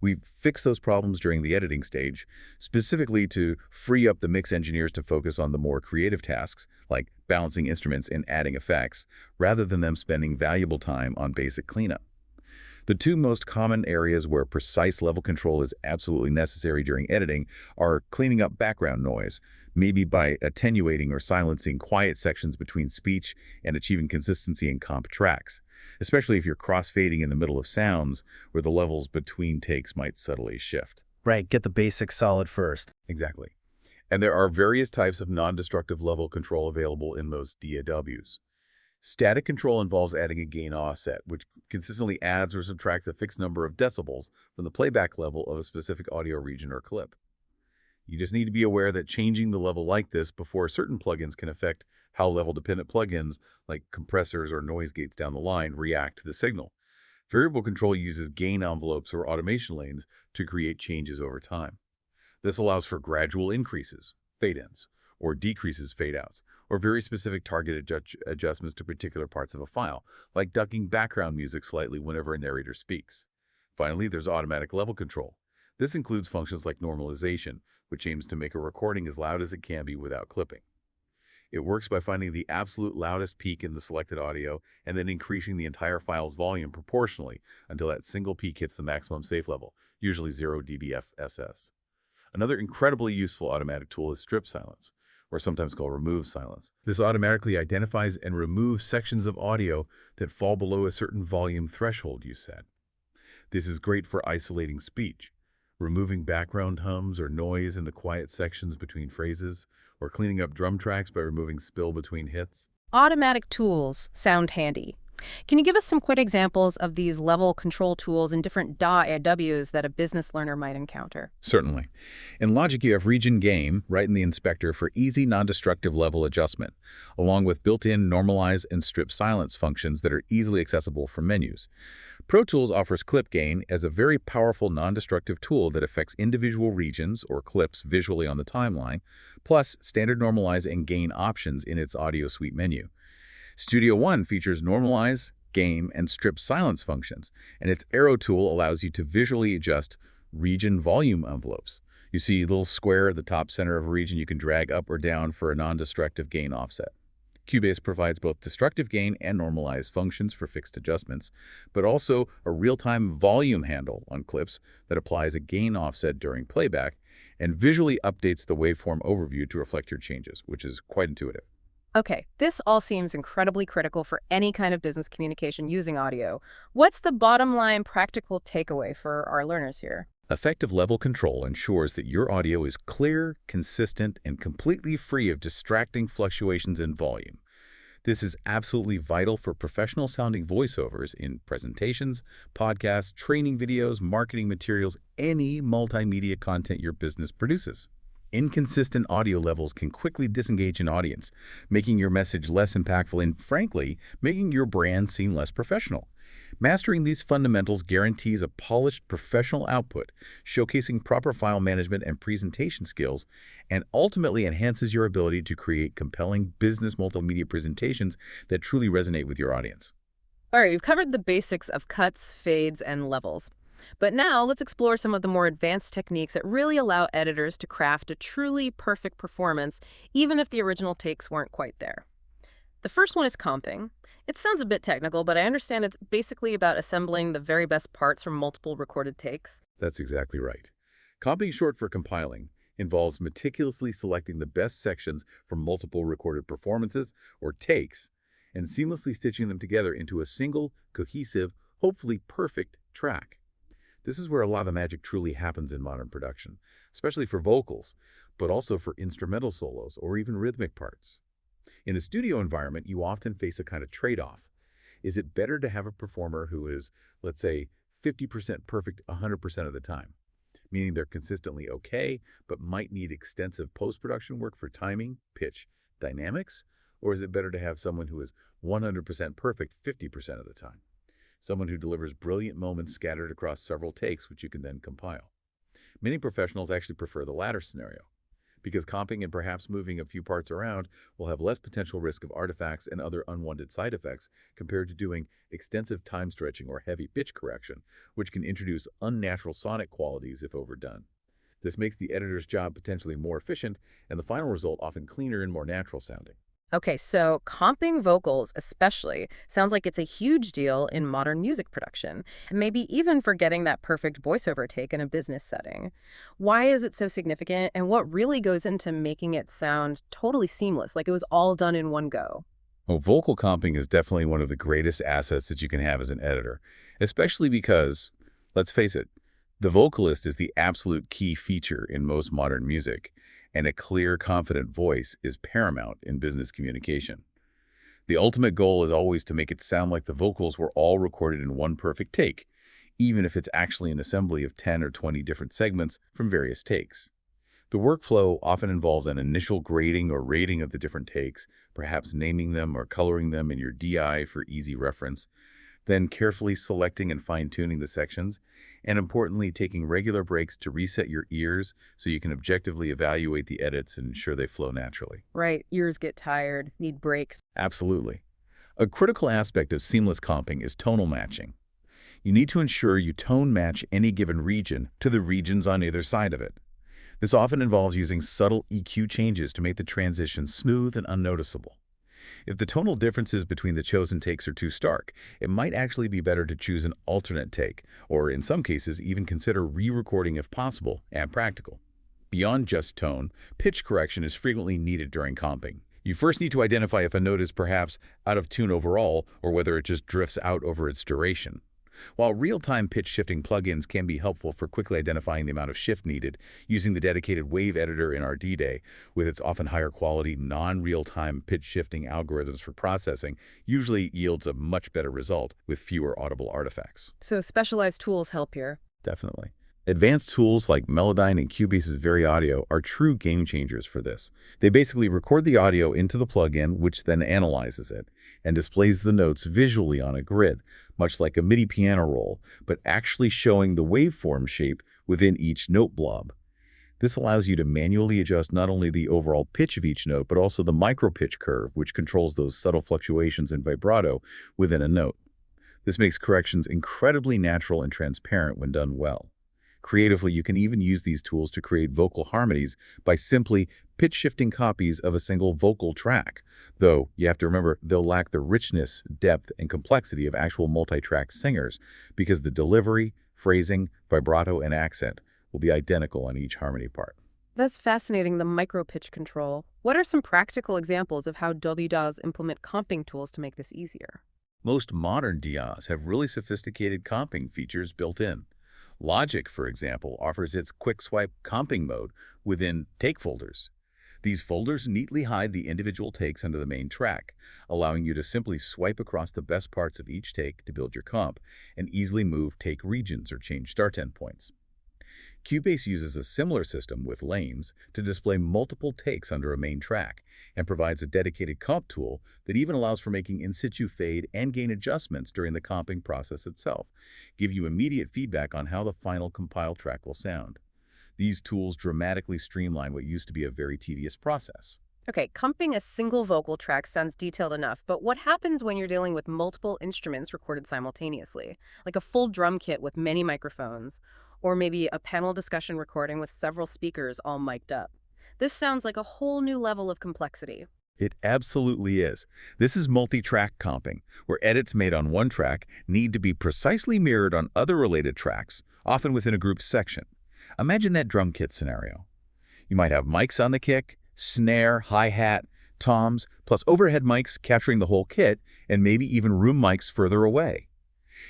We fix those problems during the editing stage, specifically to free up the mix engineers to focus on the more creative tasks, like balancing instruments and adding effects, rather than them spending valuable time on basic cleanup. The two most common areas where precise level control is absolutely necessary during editing are cleaning up background noise, maybe by attenuating or silencing quiet sections between speech, and achieving consistency in comp tracks, especially if you're cross-fading in the middle of sounds where the levels between takes might subtly shift. Right, get the basics solid first. Exactly. And there are various types of non-destructive level control available in most DAWs. Static control involves adding a gain offset, which consistently adds or subtracts a fixed number of decibels from the playback level of a specific audio region or clip. You just need to be aware that changing the level like this before certain plugins can affect how level-dependent plugins, like compressors or noise gates down the line, react to the signal. Variable control uses gain envelopes or automation lanes to create changes over time. This allows for gradual increases, fade-ins, or decreases, fade-outs, or very specific targeted adjustments to particular parts of a file, like ducking background music slightly whenever a narrator speaks. Finally, there's automatic level control. This includes functions like normalization, which aims to make a recording as loud as it can be without clipping. It works by finding the absolute loudest peak in the selected audio and then increasing the entire file's volume proportionally until that single peak hits the maximum safe level, usually 0 dBFSS. Another incredibly useful automatic tool is strip silence, or sometimes called remove silence. This automatically identifies and removes sections of audio that fall below a certain volume threshold you set. This is great for isolating speech, removing background hums or noise in the quiet sections between phrases, or cleaning up drum tracks by removing spill between hits. Automatic tools sound handy. Can you give us some quick examples of these level control tools in different DAWs that a business learner might encounter? Certainly. In Logic, you have Region Gain right in the inspector for easy non-destructive level adjustment, along with built-in normalize and strip silence functions that are easily accessible from menus. Pro Tools offers Clip Gain as a very powerful non-destructive tool that affects individual regions or clips visually on the timeline, plus standard normalize and gain options in its audio suite menu. Studio One features normalize, gain, and strip silence functions, and its arrow tool allows you to visually adjust region volume envelopes. You see a little square at the top center of a region you can drag up or down for a non-destructive gain offset. Cubase provides both destructive gain and normalize functions for fixed adjustments, but also a real-time volume handle on clips that applies a gain offset during playback and visually updates the waveform overview to reflect your changes, which is quite intuitive. Okay, this all seems incredibly critical for any kind of business communication using audio. What's the bottom line practical takeaway for our learners here? Effective level control ensures that your audio is clear, consistent, and completely free of distracting fluctuations in volume. This is absolutely vital for professional-sounding voiceovers in presentations, podcasts, training videos, marketing materials, any multimedia content your business produces. Inconsistent audio levels can quickly disengage an audience, making your message less impactful and, frankly, making your brand seem less professional. Mastering these fundamentals guarantees a polished professional output, showcasing proper file management and presentation skills, and ultimately enhances your ability to create compelling business multimedia presentations that truly resonate with your audience. All right, we've covered the basics of cuts, fades, and levels. But now let's explore some of the more advanced techniques that really allow editors to craft a truly perfect performance, even if the original takes weren't quite there. The first one is comping. It sounds a bit technical, but I understand it's basically about assembling the very best parts from multiple recorded takes. That's exactly right. Comping, short for compiling, involves meticulously selecting the best sections from multiple recorded performances or takes and seamlessly stitching them together into a single, cohesive, hopefully perfect track. This is where a lot of the magic truly happens in modern production, especially for vocals, but also for instrumental solos or even rhythmic parts. In a studio environment, you often face a kind of trade-off. Is it better to have a performer who is, let's say, 50% perfect 100% of the time, meaning they're consistently okay, but might need extensive post-production work for timing, pitch, dynamics? Or is it better to have someone who is 100% perfect 50% of the time? Someone who delivers brilliant moments scattered across several takes, which you can then compile. Many professionals actually prefer the latter scenario, because comping and perhaps moving a few parts around will have less potential risk of artifacts and other unwanted side effects compared to doing extensive time stretching or heavy pitch correction, which can introduce unnatural sonic qualities if overdone. This makes the editor's job potentially more efficient and the final result often cleaner and more natural sounding. Okay, so comping vocals especially sounds like it's a huge deal in modern music production, and maybe even for getting that perfect voiceover take in a business setting. Why is it so significant, and what really goes into making it sound totally seamless, like it was all done in one go? Well, vocal comping is definitely one of the greatest assets that you can have as an editor, especially because, let's face it, the vocalist is the absolute key feature in most modern music, and a clear, confident voice is paramount in business communication. The ultimate goal is always to make it sound like the vocals were all recorded in one perfect take, even if it's actually an assembly of 10 or 20 different segments from various takes. The workflow often involves an initial grading or rating of the different takes, perhaps naming them or coloring them in your DI for easy reference, then carefully selecting and fine-tuning the sections, and importantly, taking regular breaks to reset your ears so you can objectively evaluate the edits and ensure they flow naturally. Right, ears get tired, need breaks. Absolutely. A critical aspect of seamless comping is tonal matching. You need to ensure you tone match any given region to the regions on either side of it. This often involves using subtle EQ changes to make the transition smooth and unnoticeable. If the tonal differences between the chosen takes are too stark, it might actually be better to choose an alternate take, or in some cases even consider re-recording if possible and practical. Beyond just tone, pitch correction is frequently needed during comping. You first need to identify if a note is perhaps out of tune overall or whether it just drifts out over its duration. While real-time pitch shifting plugins can be helpful for quickly identifying the amount of shift needed, using the dedicated wave editor in our D-Day, with its often higher quality, non-real-time pitch shifting algorithms for processing, usually yields a much better result with fewer audible artifacts. So specialized tools help here. Definitely. Advanced tools like Melodyne and Cubase's Very Audio are true game changers for this. They basically record the audio into the plugin, which then analyzes it and displays the notes visually on a grid, much like a MIDI piano roll, but actually showing the waveform shape within each note blob. This allows you to manually adjust not only the overall pitch of each note, but also the micro-pitch curve, which controls those subtle fluctuations in vibrato within a note. This makes corrections incredibly natural and transparent when done well. Creatively, you can even use these tools to create vocal harmonies by simply pitch-shifting copies of a single vocal track, though you have to remember they'll lack the richness, depth, and complexity of actual multi-track singers because the delivery, phrasing, vibrato, and accent will be identical on each harmony part. That's fascinating, the micro-pitch control. What are some practical examples of how DAWs implement comping tools to make this easier? Most modern DAWs have really sophisticated comping features built in. Logic, for example, offers its quick swipe comping mode within take folders. These folders neatly hide the individual takes under the main track, allowing you to simply swipe across the best parts of each take to build your comp and easily move take regions or change start endpoints. Cubase uses a similar system with lanes to display multiple takes under a main track and provides a dedicated comp tool that even allows for making in-situ fade and gain adjustments during the comping process itself, give you immediate feedback on how the final compiled track will sound. These tools dramatically streamline what used to be a very tedious process. Okay, comping a single vocal track sounds detailed enough, but what happens when you're dealing with multiple instruments recorded simultaneously, like a full drum kit with many microphones, or maybe a panel discussion recording with several speakers all mic'd up? This sounds like a whole new level of complexity. It absolutely is. This is multi-track comping, where edits made on one track need to be precisely mirrored on other related tracks, often within a group section. Imagine that drum kit scenario. You might have mics on the kick, snare, hi-hat, toms, plus overhead mics capturing the whole kit, and maybe even room mics further away.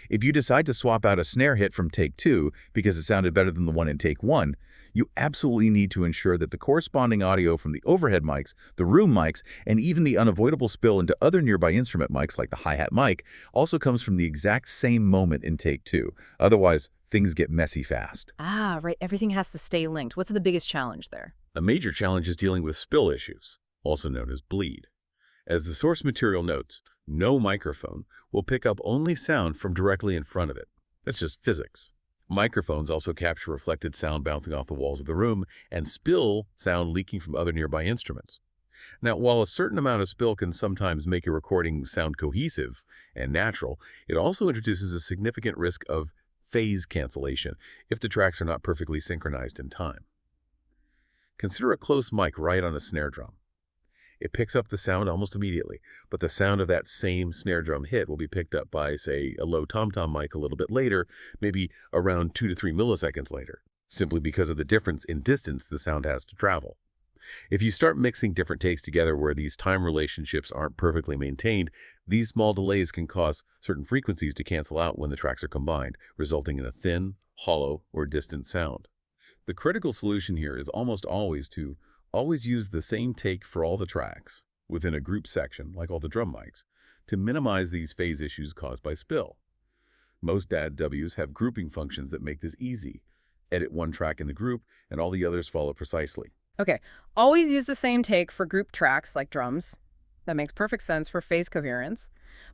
If you decide to swap out a snare hit from take 2 because it sounded better than the one in take 1, you absolutely need to ensure that the corresponding audio from the overhead mics, the room mics, and even the unavoidable spill into other nearby instrument mics like the hi-hat mic also comes from the exact same moment in take 2. Otherwise, things get messy fast. Ah, right. Everything has to stay linked. What's the biggest challenge there? A major challenge is dealing with spill issues, also known as bleed. As the source material notes, no microphone will pick up only sound from directly in front of it. That's just physics. Microphones also capture reflected sound bouncing off the walls of the room and spill sound leaking from other nearby instruments. Now, while a certain amount of spill can sometimes make a recording sound cohesive and natural, it also introduces a significant risk of phase cancellation if the tracks are not perfectly synchronized in time. Consider a close mic right on a snare drum. It picks up the sound almost immediately, but the sound of that same snare drum hit will be picked up by, say, a low tom-tom mic a little bit later, maybe around 2 to 3 milliseconds later, simply because of the difference in distance the sound has to travel. If you start mixing different takes together where these time relationships aren't perfectly maintained, these small delays can cause certain frequencies to cancel out when the tracks are combined, resulting in a thin, hollow, or distant sound. The critical solution here is almost always to use the same take for all the tracks within a group section, like all the drum mics, to minimize these phase issues caused by spill. Most DAWs have grouping functions that make this easy. Edit one track in the group, and all the others follow precisely. Okay, always use the same take for group tracks like drums. That makes perfect sense for phase coherence.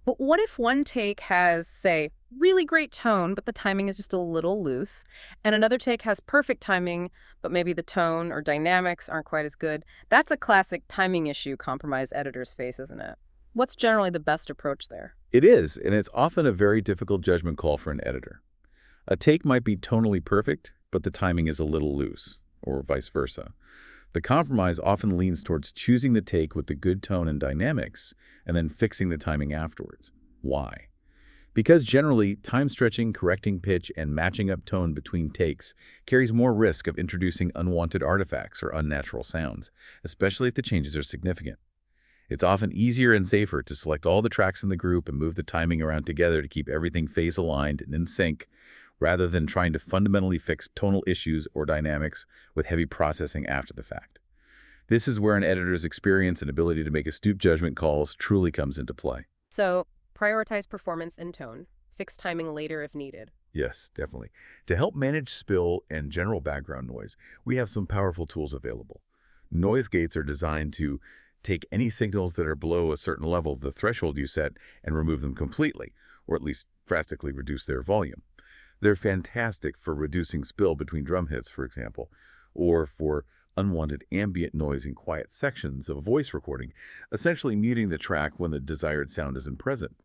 But what if one take has, say, really great tone, but the timing is just a little loose, and another take has perfect timing, but maybe the tone or dynamics aren't quite as good? That's a classic timing issue compromise editors face, isn't it? What's generally the best approach there? It is, and it's often a very difficult judgment call for an editor. A take might be tonally perfect, but the timing is a little loose, or vice versa. The compromise often leans towards choosing the take with the good tone and dynamics, and then fixing the timing afterwards. Why? Because generally, time stretching, correcting pitch, and matching up tone between takes carries more risk of introducing unwanted artifacts or unnatural sounds, especially if the changes are significant. It's often easier and safer to select all the tracks in the group and move the timing around together to keep everything phase aligned and in sync, rather than trying to fundamentally fix tonal issues or dynamics with heavy processing after the fact. This is where an editor's experience and ability to make astute judgment calls truly comes into play. So, prioritize performance and tone. Fix timing later if needed. Yes, definitely. To help manage spill and general background noise, we have some powerful tools available. Noise gates are designed to take any signals that are below a certain level of the threshold you set and remove them completely, or at least drastically reduce their volume. They're fantastic for reducing spill between drum hits, for example, or for unwanted ambient noise in quiet sections of a voice recording, essentially muting the track when the desired sound isn't present.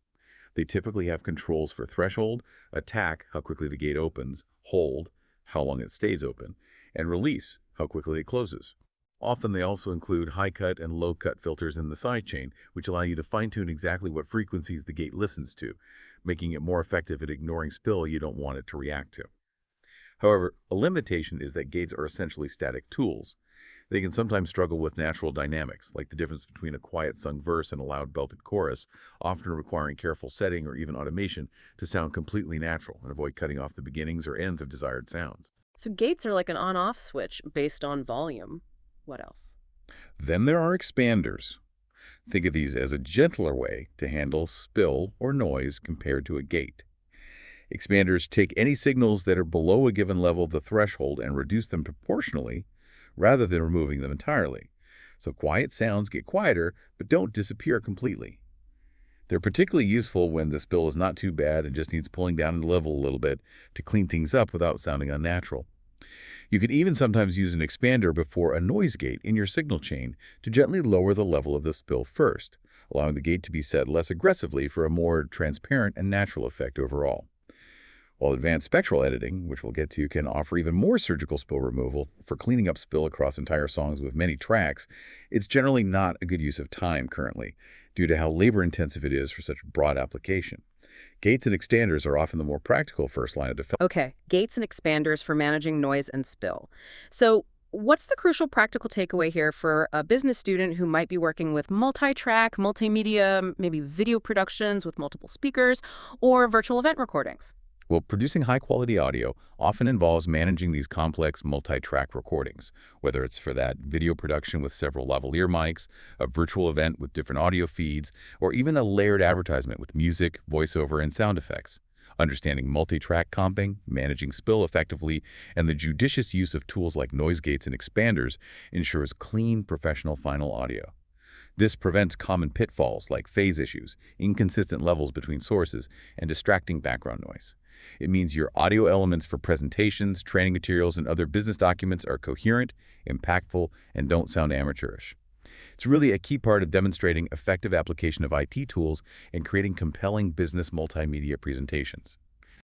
They typically have controls for threshold, attack, how quickly the gate opens, hold, how long it stays open, and release, how quickly it closes. Often they also include high-cut and low-cut filters in the sidechain, which allow you to fine-tune exactly what frequencies the gate listens to, making it more effective at ignoring spill you don't want it to react to. However, a limitation is that gates are essentially static tools. They can sometimes struggle with natural dynamics, like the difference between a quiet sung verse and a loud belted chorus, often requiring careful setting or even automation to sound completely natural and avoid cutting off the beginnings or ends of desired sounds. So gates are like an on-off switch based on volume. What else? Then there are expanders. Think of these as a gentler way to handle spill or noise compared to a gate. Expanders take any signals that are below a given level of the threshold and reduce them proportionally, rather than removing them entirely. So quiet sounds get quieter, but don't disappear completely. They're particularly useful when the spill is not too bad and just needs pulling down the level a little bit to clean things up without sounding unnatural. You can even sometimes use an expander before a noise gate in your signal chain to gently lower the level of the spill first, allowing the gate to be set less aggressively for a more transparent and natural effect overall. While advanced spectral editing, which we'll get to, can offer even more surgical spill removal for cleaning up spill across entire songs with many tracks, it's generally not a good use of time currently, due to how labor-intensive it is for such broad application. Gates and extenders are often the more practical first line of defense. Okay, gates and expanders for managing noise and spill. So what's the crucial practical takeaway here for a business student who might be working with multi-track, multimedia, maybe video productions with multiple speakers, or virtual event recordings? Well, producing high-quality audio often involves managing these complex multi-track recordings, whether it's for that video production with several lavalier mics, a virtual event with different audio feeds, or even a layered advertisement with music, voiceover, and sound effects. Understanding multi-track comping, managing spill effectively, and the judicious use of tools like noise gates and expanders ensures clean, professional final audio. This prevents common pitfalls like phase issues, inconsistent levels between sources, and distracting background noise. It means your audio elements for presentations, training materials, and other business documents are coherent, impactful, and don't sound amateurish. It's really a key part of demonstrating effective application of IT tools and creating compelling business multimedia presentations.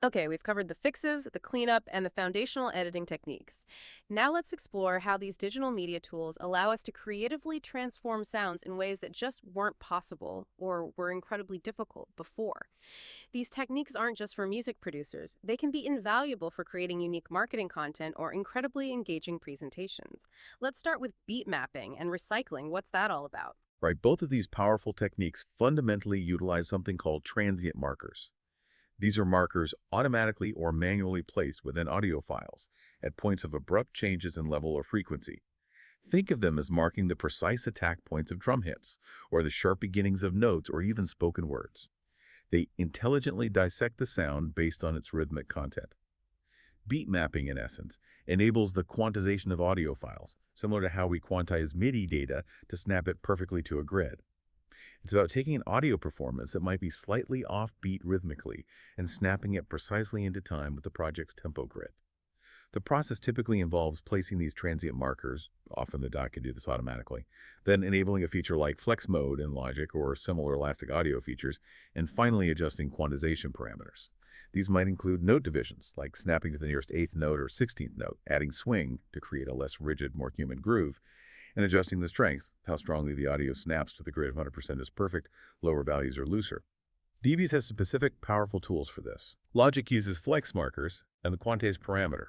Okay, we've covered the fixes, the cleanup, and the foundational editing techniques. Now let's explore how these digital media tools allow us to creatively transform sounds in ways that just weren't possible or were incredibly difficult before. These techniques aren't just for music producers. They can be invaluable for creating unique marketing content or incredibly engaging presentations. Let's start with beat mapping and recycling. What's that all about? Right, both of these powerful techniques fundamentally utilize something called transient markers. These are markers automatically or manually placed within audio files at points of abrupt changes in level or frequency. Think of them as marking the precise attack points of drum hits, or the sharp beginnings of notes, or even spoken words. They intelligently dissect the sound based on its rhythmic content. Beat mapping, in essence, enables the quantization of audio files, similar to how we quantize MIDI data to snap it perfectly to a grid. It's about taking an audio performance that might be slightly offbeat rhythmically and snapping it precisely into time with the project's tempo grid. The process typically involves placing these transient markers, often the DAW can do this automatically, then enabling a feature like flex mode in Logic or similar elastic audio features, and finally adjusting quantization parameters. These might include note divisions, like snapping to the nearest 8th note or 16th note, adding swing to create a less rigid, more human groove, and adjusting the strength, how strongly the audio snaps to the grid of 100% is perfect, lower values are looser. DVs has specific powerful tools for this. Logic uses flex markers and the quantize parameter.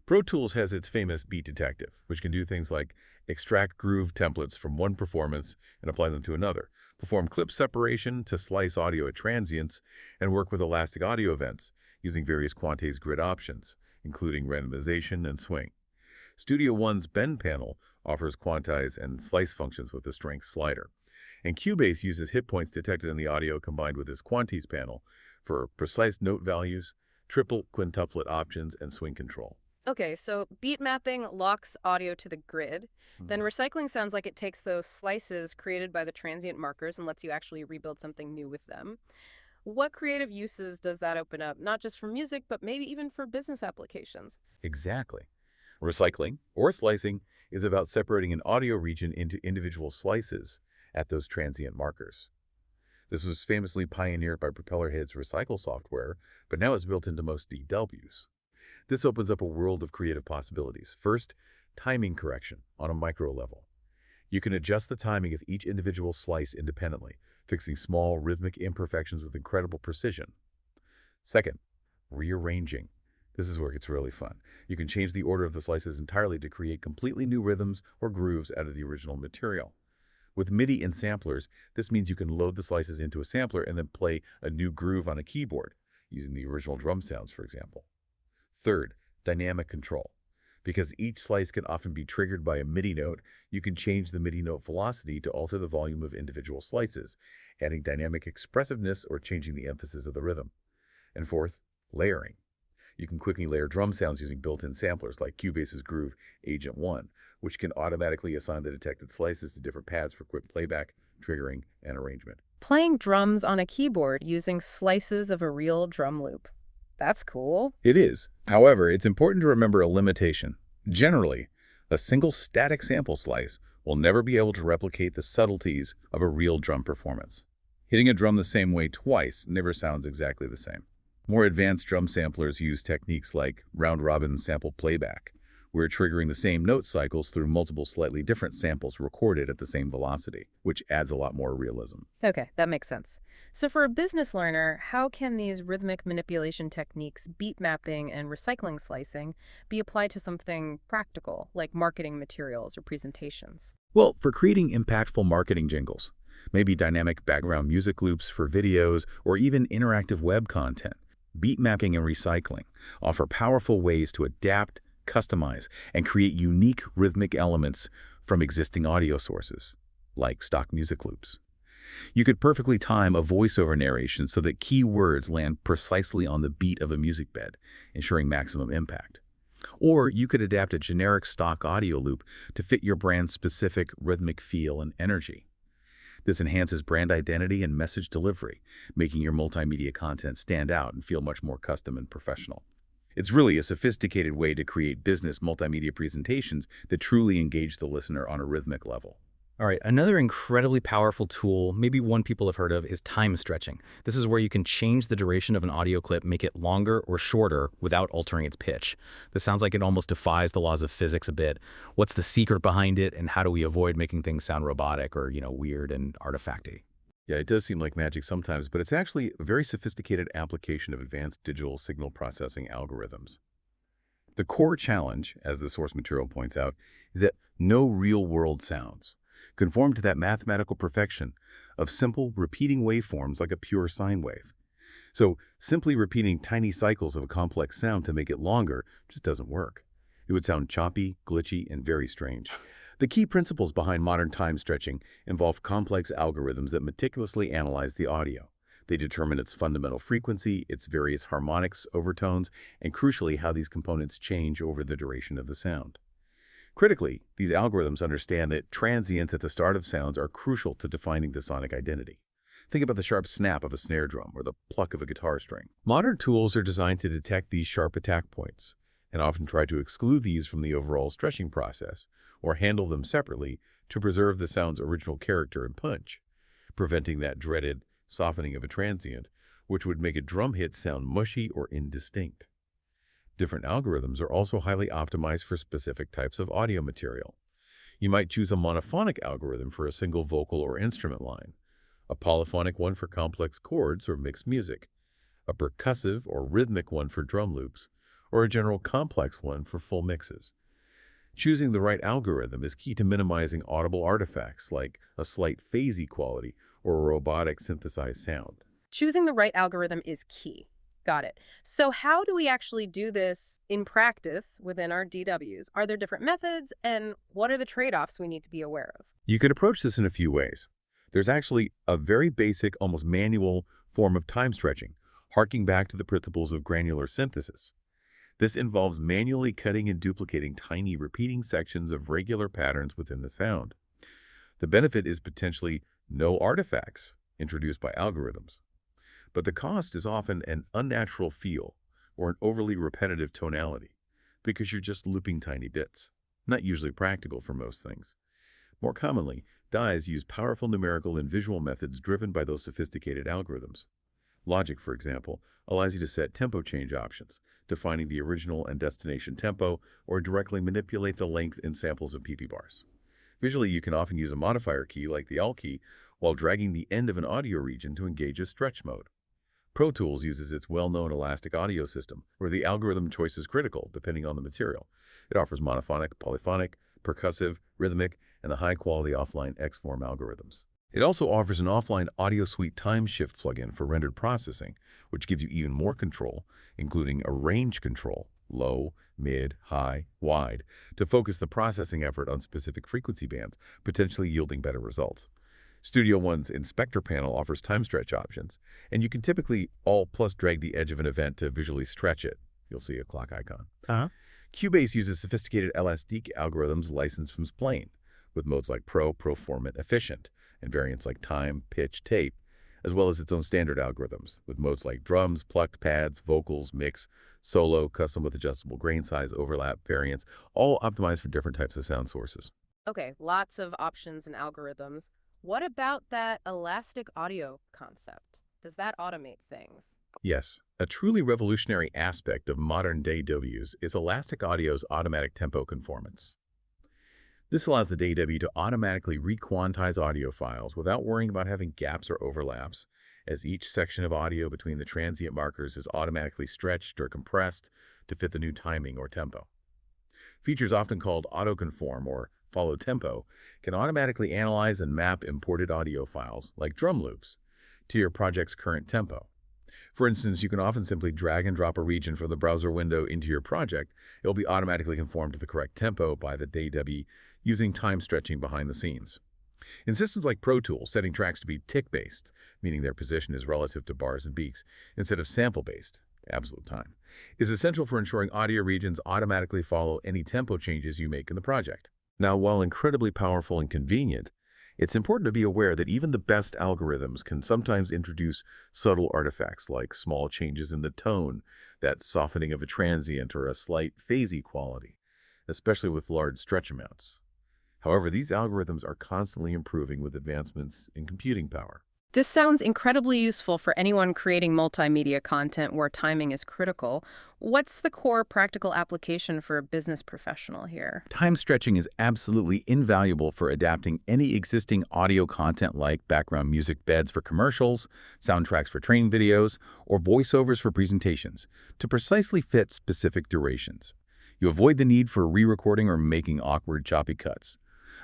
Pro Tools has its famous beat detective, which can do things like extract groove templates from one performance and apply them to another, perform clip separation to slice audio at transients, and work with elastic audio events using various quantize grid options, including randomization and swing. Studio One's Bend panel offers quantize and slice functions with the strength slider. And Cubase uses hit points detected in the audio combined with its quantize panel for precise note values, triple quintuplet options, and swing control. Okay, so beat mapping locks audio to the grid. Then recycling sounds like it takes those slices created by the transient markers and lets you actually rebuild something new with them. What creative uses does that open up, not just for music, but maybe even for business applications? Exactly. Recycling, or slicing, is about separating an audio region into individual slices at those transient markers. This was famously pioneered by Propellerhead's Recycle software, but now is built into most DWs. This opens up a world of creative possibilities. First, timing correction on a micro level. You can adjust the timing of each individual slice independently, fixing small rhythmic imperfections with incredible precision. Second, rearranging. This is where it gets really fun. You can change the order of the slices entirely to create completely new rhythms or grooves out of the original material. With MIDI and samplers, this means you can load the slices into a sampler and then play a new groove on a keyboard, using the original drum sounds, for example. Third, dynamic control. Because each slice can often be triggered by a MIDI note, you can change the MIDI note velocity to alter the volume of individual slices, adding dynamic expressiveness or changing the emphasis of the rhythm. And fourth, layering. You can quickly layer drum sounds using built-in samplers like Cubase's Groove Agent 1, which can automatically assign the detected slices to different pads for quick playback, triggering, and arrangement. Playing drums on a keyboard using slices of a real drum loop. That's cool. It is. However, it's important to remember a limitation. Generally, a single static sample slice will never be able to replicate the subtleties of a real drum performance. Hitting a drum the same way twice never sounds exactly the same. More advanced drum samplers use techniques like round-robin sample playback, where triggering the same note cycles through multiple slightly different samples recorded at the same velocity, which adds a lot more realism. Okay, that makes sense. So for a business learner, how can these rhythmic manipulation techniques, beat mapping and recycling slicing, be applied to something practical, like marketing materials or presentations? Well, for creating impactful marketing jingles, maybe dynamic background music loops for videos, or even interactive web content, beat mapping and recycling offer powerful ways to adapt, customize, and create unique rhythmic elements from existing audio sources, like stock music loops. You could perfectly time a voiceover narration so that key words land precisely on the beat of a music bed, ensuring maximum impact. Or you could adapt a generic stock audio loop to fit your brand's specific rhythmic feel and energy. This enhances brand identity and message delivery, making your multimedia content stand out and feel much more custom and professional. It's really a sophisticated way to create business multimedia presentations that truly engage the listener on a rhythmic level. All right, another incredibly powerful tool, maybe one people have heard of, is time stretching. This is where you can change the duration of an audio clip, make it longer or shorter without altering its pitch. This sounds like it almost defies the laws of physics a bit. What's the secret behind it, and how do we avoid making things sound robotic or, weird and artifacty? Yeah, it does seem like magic sometimes, but it's actually a very sophisticated application of advanced digital signal processing algorithms. The core challenge, as the source material points out, is that no real-world sounds conform to that mathematical perfection of simple, repeating waveforms like a pure sine wave. So simply repeating tiny cycles of a complex sound to make it longer just doesn't work. It would sound choppy, glitchy, and very strange. The key principles behind modern time stretching involve complex algorithms that meticulously analyze the audio. They determine its fundamental frequency, its various harmonics, overtones, and crucially how these components change over the duration of the sound. Critically, these algorithms understand that transients at the start of sounds are crucial to defining the sonic identity. Think about the sharp snap of a snare drum or the pluck of a guitar string. Modern tools are designed to detect these sharp attack points and often try to exclude these from the overall stretching process or handle them separately to preserve the sound's original character and punch, preventing that dreaded softening of a transient, which would make a drum hit sound mushy or indistinct. Different algorithms are also highly optimized for specific types of audio material. You might choose a monophonic algorithm for a single vocal or instrument line, a polyphonic one for complex chords or mixed music, a percussive or rhythmic one for drum loops, or a general complex one for full mixes. Choosing the right algorithm is key to minimizing audible artifacts like a slight phasey quality or a robotic synthesized sound. Choosing the right algorithm is key. Got it. So how do we actually do this in practice within our DWs? Are there different methods, and what are the trade-offs we need to be aware of? You can approach this in a few ways. There's actually a very basic, almost manual form of time stretching, harking back to the principles of granular synthesis. This involves manually cutting and duplicating tiny repeating sections of regular patterns within the sound. The benefit is potentially no artifacts introduced by algorithms, but the cost is often an unnatural feel or an overly repetitive tonality, because you're just looping tiny bits. Not usually practical for most things. More commonly, DAWs use powerful numerical and visual methods driven by those sophisticated algorithms. Logic, for example, allows you to set tempo change options, defining the original and destination tempo, or directly manipulate the length and samples of PP bars. Visually, you can often use a modifier key like the Alt key while dragging the end of an audio region to engage a stretch mode. Pro Tools uses its well-known elastic audio system, where the algorithm choice is critical depending on the material. It offers monophonic, polyphonic, percussive, rhythmic, and the high-quality offline X-form algorithms. It also offers an offline audio suite time shift plugin for rendered processing, which gives you even more control, including a range control, low, mid, high, wide, to focus the processing effort on specific frequency bands, potentially yielding better results. Studio One's Inspector panel offers time stretch options, and you can typically Alt plus drag the edge of an event to visually stretch it. You'll see a clock icon. Cubase uses sophisticated LSD algorithms licensed from Splane, with modes like Pro, Proform, and Efficient, and variants like Time, Pitch, Tape, as well as its own standard algorithms, with modes like Drums, Plucked Pads, Vocals, Mix, Solo, Custom with adjustable grain size, Overlap, Variants, all optimized for different types of sound sources. Okay, lots of options and algorithms. What about that elastic audio concept? Does that automate things? Yes, a truly revolutionary aspect of modern-day DAWs is Elastic Audio's automatic tempo conformance. This allows the DAW to automatically re-quantize audio files without worrying about having gaps or overlaps, as each section of audio between the transient markers is automatically stretched or compressed to fit the new timing or tempo. Features often called autoconform or follow tempo can automatically analyze and map imported audio files, like drum loops, to your project's current tempo. For instance, you can often simply drag and drop a region from the browser window into your project. It will be automatically conformed to the correct tempo by the DAW using time stretching behind the scenes. In systems like Pro Tools, setting tracks to be tick-based, meaning their position is relative to bars and beats, instead of sample-based, absolute time, is essential for ensuring audio regions automatically follow any tempo changes you make in the project. Now, while incredibly powerful and convenient, it's important to be aware that even the best algorithms can sometimes introduce subtle artifacts like small changes in the tone, that softening of a transient, or a slight phasey quality, especially with large stretch amounts. However, these algorithms are constantly improving with advancements in computing power. This sounds incredibly useful for anyone creating multimedia content where timing is critical. What's the core practical application for a business professional here? Time stretching is absolutely invaluable for adapting any existing audio content like background music beds for commercials, soundtracks for training videos, or voiceovers for presentations to precisely fit specific durations. You avoid the need for re-recording or making awkward, choppy cuts.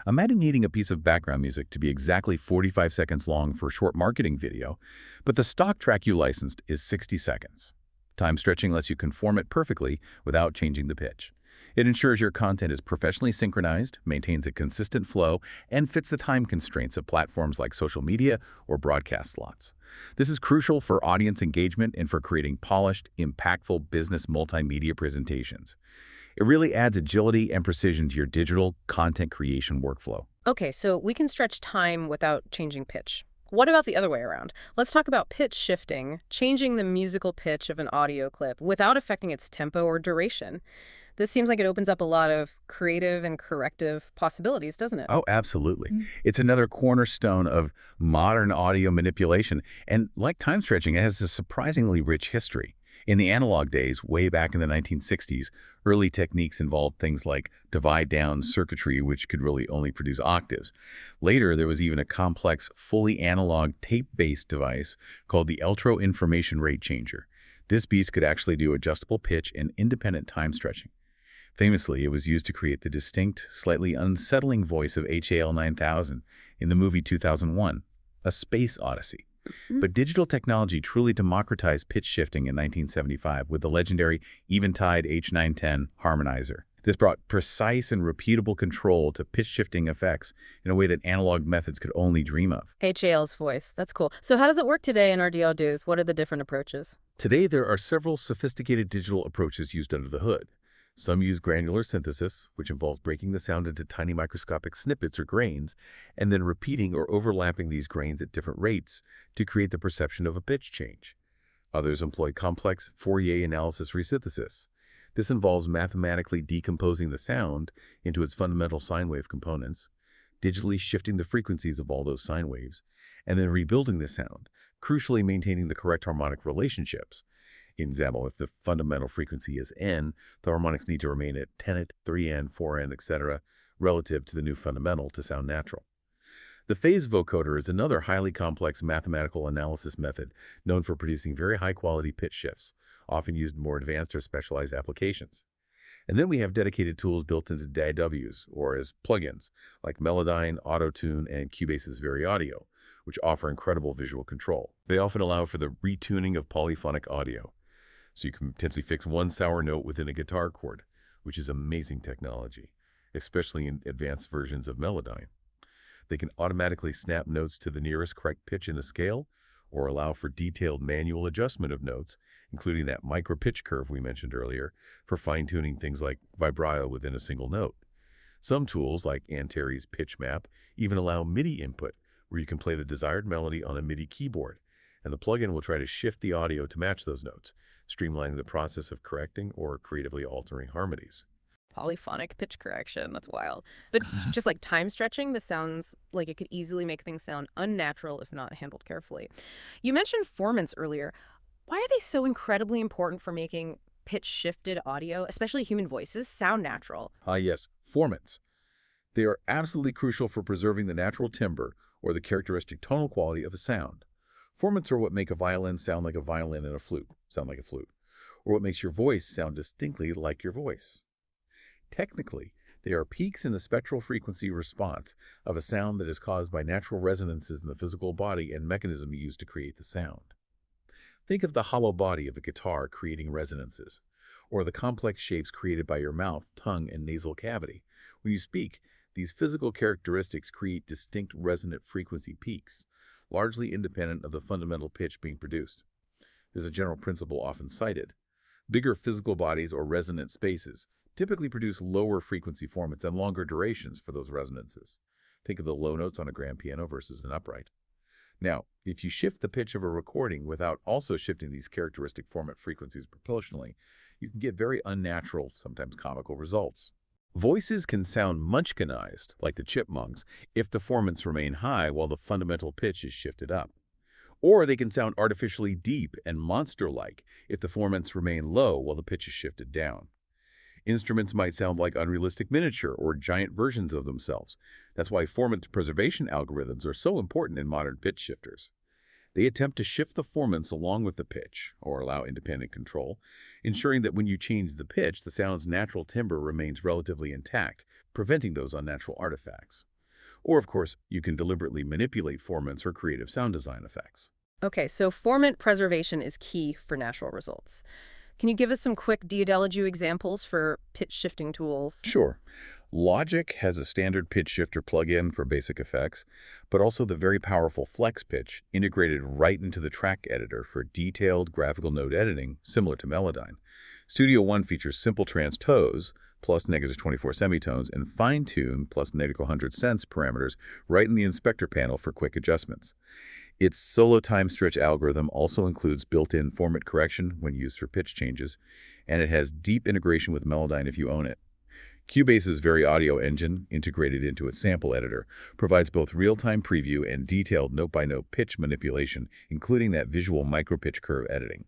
Imagine needing a piece of background music to be exactly 45 seconds long for a short marketing video, but the stock track you licensed is 60 seconds. Time stretching lets you conform it perfectly without changing the pitch. It ensures your content is professionally synchronized, maintains a consistent flow, and fits the time constraints of platforms like social media or broadcast slots. This is crucial for audience engagement and for creating polished, impactful business multimedia presentations. It really adds agility and precision to your digital content creation workflow. Okay, so we can stretch time without changing pitch. What about the other way around? Let's talk about pitch shifting, changing the musical pitch of an audio clip without affecting its tempo or duration. This seems like it opens up a lot of creative and corrective possibilities, doesn't it? Oh, absolutely. It's another cornerstone of modern audio manipulation. And like time stretching, it has a surprisingly rich history. In the analog days, way back in the 1960s, early techniques involved things like divide-down circuitry, which could really only produce octaves. Later, there was even a complex, fully analog tape-based device called the Electro Information Rate Changer. This beast could actually do adjustable pitch and independent time stretching. Famously, it was used to create the distinct, slightly unsettling voice of HAL 9000 in the movie 2001, A Space Odyssey. But digital technology truly democratized pitch shifting in 1975 with the legendary Eventide H910 harmonizer. This brought precise and repeatable control to pitch shifting effects in a way that analog methods could only dream of. HAL's voice. That's cool. So how does it work today in our DAWs? What are the different approaches? Today, there are several sophisticated digital approaches used under the hood. Some use granular synthesis, which involves breaking the sound into tiny microscopic snippets or grains, and then repeating or overlapping these grains at different rates to create the perception of a pitch change. Others employ complex Fourier analysis resynthesis. This involves mathematically decomposing the sound into its fundamental sine wave components, digitally shifting the frequencies of all those sine waves, and then rebuilding the sound, crucially maintaining the correct harmonic relationships. In example, if the fundamental frequency is n, the harmonics need to remain at 10th, 3n, 4n, etc., relative to the new fundamental to sound natural. The phase vocoder is another highly complex mathematical analysis method known for producing very high-quality pitch shifts, often used in more advanced or specialized applications. And then we have dedicated tools built into DAWs, or as plugins, like Melodyne, Auto-Tune, and Cubase's VariAudio, which offer incredible visual control. They often allow for the retuning of polyphonic audio, so you can potentially fix one sour note within a guitar chord, which is amazing technology, especially in advanced versions of Melodyne. They can automatically snap notes to the nearest correct pitch in a scale, or allow for detailed manual adjustment of notes, including that micro pitch curve we mentioned earlier, for fine-tuning things like vibrato within a single note. Some tools, like Antares Pitch Map, even allow MIDI input, where you can play the desired melody on a MIDI keyboard, and the plugin will try to shift the audio to match those notes, streamlining the process of correcting or creatively altering harmonies. Polyphonic pitch correction. That's wild. But just like time stretching, this sounds like it could easily make things sound unnatural if not handled carefully. You mentioned formants earlier. Why are they so incredibly important for making pitch-shifted audio, especially human voices, sound natural? Yes, formants. They are absolutely crucial for preserving the natural timbre or the characteristic tonal quality of a sound. Formants are what make a violin sound like a violin and a flute sound like a flute, or what makes your voice sound distinctly like your voice. Technically, they are peaks in the spectral frequency response of a sound that is caused by natural resonances in the physical body and mechanism used to create the sound. Think of the hollow body of a guitar creating resonances, or the complex shapes created by your mouth, tongue, and nasal cavity. When you speak, these physical characteristics create distinct resonant frequency peaks, largely independent of the fundamental pitch being produced. There's a general principle often cited. Bigger physical bodies or resonant spaces typically produce lower frequency formants and longer durations for those resonances. Think of the low notes on a grand piano versus an upright. Now, if you shift the pitch of a recording without also shifting these characteristic formant frequencies proportionally, you can get very unnatural, sometimes comical results. Voices can sound munchkinized, like the chipmunks, if the formants remain high while the fundamental pitch is shifted up. Or they can sound artificially deep and monster-like if the formants remain low while the pitch is shifted down. Instruments might sound like unrealistic miniature or giant versions of themselves. That's why formant preservation algorithms are so important in modern pitch shifters. They attempt to shift the formants along with the pitch, or allow independent control, ensuring that when you change the pitch, the sound's natural timbre remains relatively intact, preventing those unnatural artifacts. Or, of course, you can deliberately manipulate formants for creative sound design effects. Okay, so formant preservation is key for natural results. Can you give us some quick DAW examples for pitch shifting tools? Sure. Logic has a standard pitch shifter plugin for basic effects, but also the very powerful Flex Pitch integrated right into the track editor for detailed graphical note editing, similar to Melodyne. Studio One features simple transpose, plus -24 semitones, and fine-tune, plus -100 cents parameters right in the inspector panel for quick adjustments. Its solo time stretch algorithm also includes built-in formant correction when used for pitch changes, and it has deep integration with Melodyne if you own it. Cubase's VariAudio engine, integrated into its sample editor, provides both real-time preview and detailed note-by-note pitch manipulation, including that visual micro-pitch curve editing.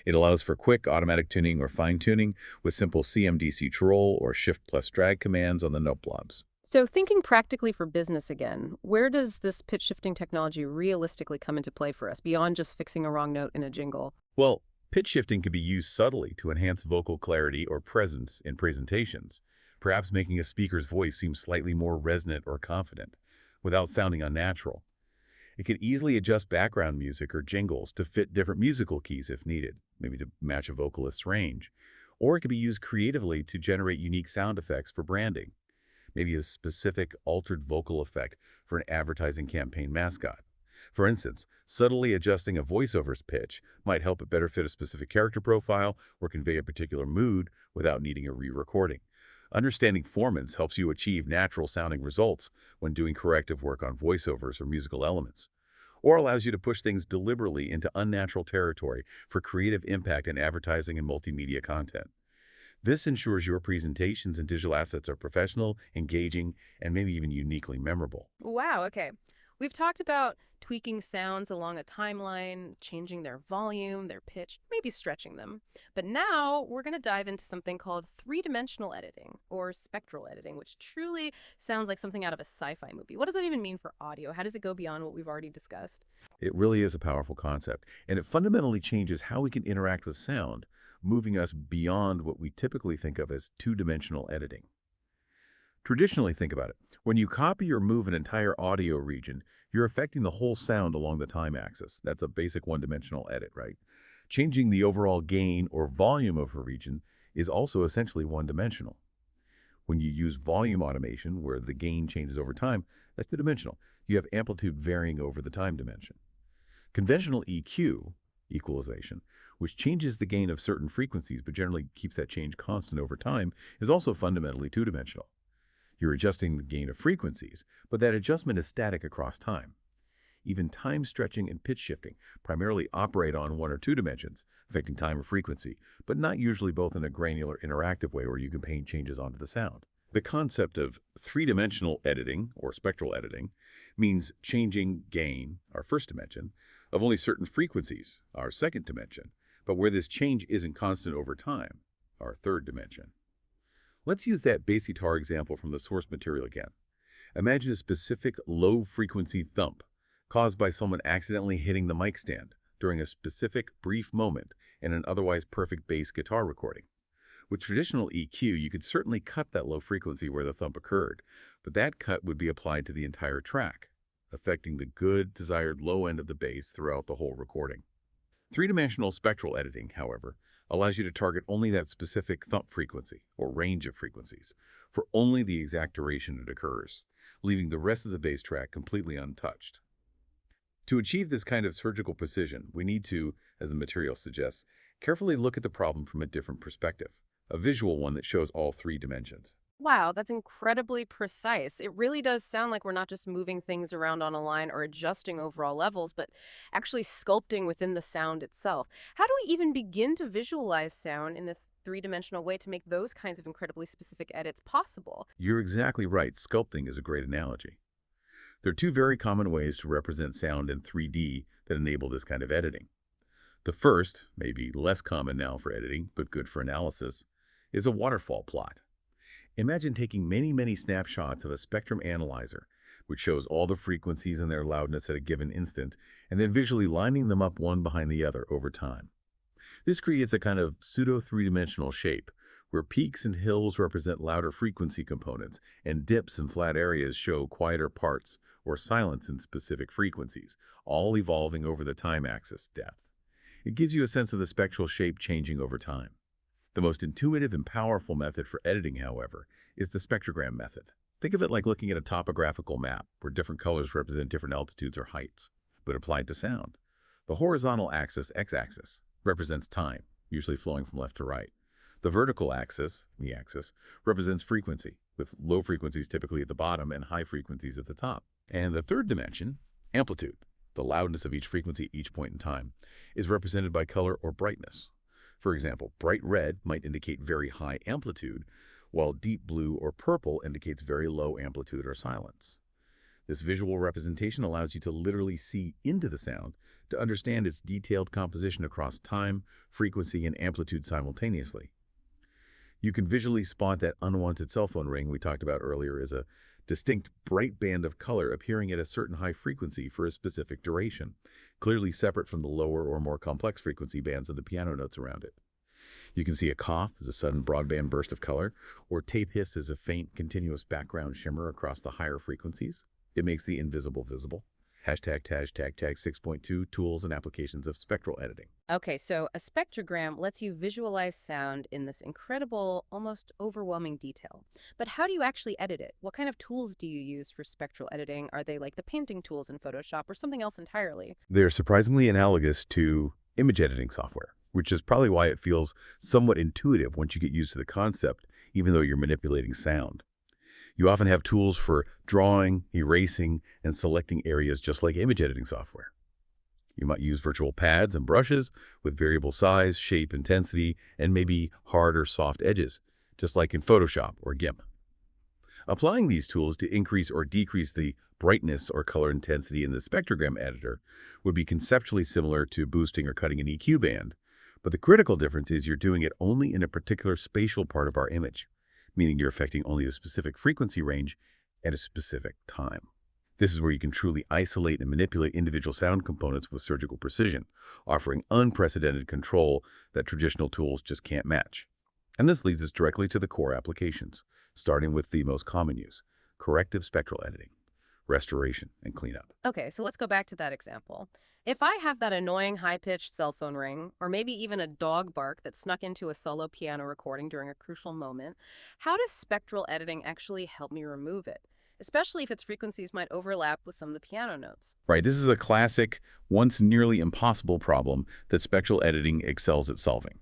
It allows for quick automatic tuning or fine-tuning with simple CMDC-Troll or Shift+Drag commands on the note blobs. So thinking practically for business again, where does this pitch shifting technology realistically come into play for us beyond just fixing a wrong note in a jingle? Well, pitch shifting can be used subtly to enhance vocal clarity or presence in presentations, perhaps making a speaker's voice seem slightly more resonant or confident, without sounding unnatural. It can easily adjust background music or jingles to fit different musical keys if needed, maybe to match a vocalist's range, or it can be used creatively to generate unique sound effects for branding, maybe a specific altered vocal effect for an advertising campaign mascot. For instance, subtly adjusting a voiceover's pitch might help it better fit a specific character profile or convey a particular mood without needing a re-recording. Understanding formants helps you achieve natural-sounding results when doing corrective work on voiceovers or musical elements, or allows you to push things deliberately into unnatural territory for creative impact in advertising and multimedia content. This ensures your presentations and digital assets are professional, engaging, and maybe even uniquely memorable. Wow, okay. We've talked about tweaking sounds along a timeline, changing their volume, their pitch, maybe stretching them. But now we're going to dive into something called three-dimensional editing or spectral editing, which truly sounds like something out of a sci-fi movie. What does that even mean for audio? How does it go beyond what we've already discussed? It really is a powerful concept, and it fundamentally changes how we can interact with sound, moving us beyond what we typically think of as two-dimensional editing. Traditionally, think about it. When you copy or move an entire audio region, you're affecting the whole sound along the time axis. That's a basic one-dimensional edit, right? Changing the overall gain or volume of a region is also essentially one-dimensional. When you use volume automation, where the gain changes over time, that's two-dimensional. You have amplitude varying over the time dimension. Conventional EQ, equalization, which changes the gain of certain frequencies but generally keeps that change constant over time, is also fundamentally two-dimensional. You're adjusting the gain of frequencies, but that adjustment is static across time. Even time stretching and pitch shifting primarily operate on one or two dimensions, affecting time or frequency, but not usually both in a granular interactive way where you can paint changes onto the sound. The concept of three-dimensional editing, or spectral editing, means changing gain, our first dimension, of only certain frequencies, our second dimension, but where this change isn't constant over time, our third dimension. Let's use that bass guitar example from the source material again. Imagine a specific low-frequency thump caused by someone accidentally hitting the mic stand during a specific brief moment in an otherwise perfect bass guitar recording. With traditional EQ, you could certainly cut that low frequency where the thump occurred, but that cut would be applied to the entire track, affecting the good, desired low end of the bass throughout the whole recording. Three-dimensional spectral editing, however, allows you to target only that specific thump frequency, or range of frequencies, for only the exact duration it occurs, leaving the rest of the bass track completely untouched. To achieve this kind of surgical precision, we need to, as the material suggests, carefully look at the problem from a different perspective, a visual one that shows all three dimensions. Wow, that's incredibly precise. It really does sound like we're not just moving things around on a line or adjusting overall levels, but actually sculpting within the sound itself. How do we even begin to visualize sound in this three-dimensional way to make those kinds of incredibly specific edits possible? You're exactly right. Sculpting is a great analogy. There are two very common ways to represent sound in 3D that enable this kind of editing. The first, maybe less common now for editing, but good for analysis, is a waterfall plot. Imagine taking many snapshots of a spectrum analyzer, which shows all the frequencies and their loudness at a given instant, and then visually lining them up one behind the other over time. This creates a kind of pseudo-three-dimensional shape, where peaks and hills represent louder frequency components, and dips and flat areas show quieter parts or silence in specific frequencies, all evolving over the time axis depth. It gives you a sense of the spectral shape changing over time. The most intuitive and powerful method for editing, however, is the spectrogram method. Think of it like looking at a topographical map, where different colors represent different altitudes or heights, but applied to sound. The horizontal axis, x-axis, represents time, usually flowing from left to right. The vertical axis, y-axis, represents frequency, with low frequencies typically at the bottom and high frequencies at the top. And the third dimension, amplitude, the loudness of each frequency at each point in time, is represented by color or brightness. For example, bright red might indicate very high amplitude, while deep blue or purple indicates very low amplitude or silence. This visual representation allows you to literally see into the sound to understand its detailed composition across time, frequency, and amplitude simultaneously. You can visually spot that unwanted cell phone ring we talked about earlier as a distinct bright band of color appearing at a certain high frequency for a specific duration, clearly separate from the lower or more complex frequency bands of the piano notes around it. You can see a cough as a sudden broadband burst of color, or tape hiss as a faint, continuous background shimmer across the higher frequencies. It makes the invisible visible. Hashtag 6.2 Tools and Applications of Spectral Editing. Okay, so a spectrogram lets you visualize sound in this incredible, almost overwhelming detail. But how do you actually edit it? What kind of tools do you use for spectral editing? Are they like the painting tools in Photoshop or something else entirely? They're surprisingly analogous to image editing software, which is probably why it feels somewhat intuitive once you get used to the concept, even though you're manipulating sound. You often have tools for drawing, erasing, and selecting areas just like image editing software. You might use virtual pads and brushes with variable size, shape, intensity, and maybe hard or soft edges, just like in Photoshop or GIMP. Applying these tools to increase or decrease the brightness or color intensity in the spectrogram editor would be conceptually similar to boosting or cutting an EQ band, but the critical difference is you're doing it only in a particular spatial part of our image, meaning you're affecting only a specific frequency range at a specific time. This is where you can truly isolate and manipulate individual sound components with surgical precision, offering unprecedented control that traditional tools just can't match. And this leads us directly to the core applications, starting with the most common use: corrective spectral editing, restoration, and cleanup. Okay, so let's go back to that example. If I have that annoying high-pitched cell phone ring, or maybe even a dog bark that snuck into a solo piano recording during a crucial moment, how does spectral editing actually help me remove it? Especially if its frequencies might overlap with some of the piano notes. Right, this is a classic, once nearly impossible problem that spectral editing excels at solving.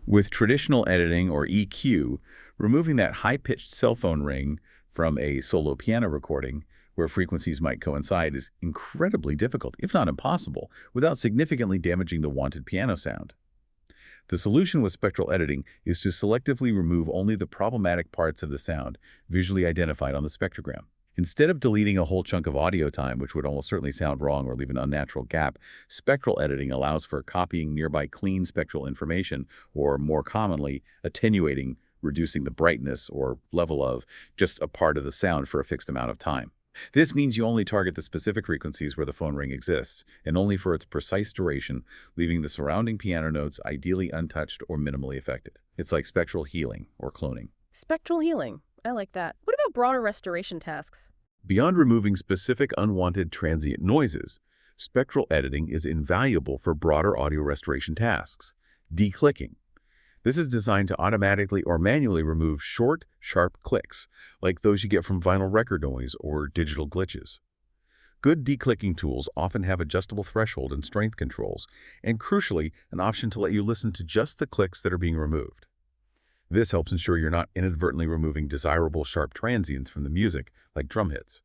With traditional editing, or EQ, removing that high-pitched cell phone ring from a solo piano recording where frequencies might coincide is incredibly difficult, if not impossible, without significantly damaging the wanted piano sound. The solution with spectral editing is to selectively remove only the problematic parts of the sound visually identified on the spectrogram. Instead of deleting a whole chunk of audio time, which would almost certainly sound wrong or leave an unnatural gap, spectral editing allows for copying nearby clean spectral information, or more commonly, attenuating, reducing the brightness or level of just a part of the sound for a fixed amount of time. This means you only target the specific frequencies where the phone ring exists, and only for its precise duration, leaving the surrounding piano notes ideally untouched or minimally affected. It's like spectral healing or cloning. Spectral healing. I like that. What about broader restoration tasks? Beyond removing specific unwanted transient noises, spectral editing is invaluable for broader audio restoration tasks. Declicking. This is designed to automatically or manually remove short, sharp clicks, like those you get from vinyl record noise or digital glitches. Good declicking tools often have adjustable threshold and strength controls, and crucially, an option to let you listen to just the clicks that are being removed. This helps ensure you're not inadvertently removing desirable sharp transients from the music, like drum hits.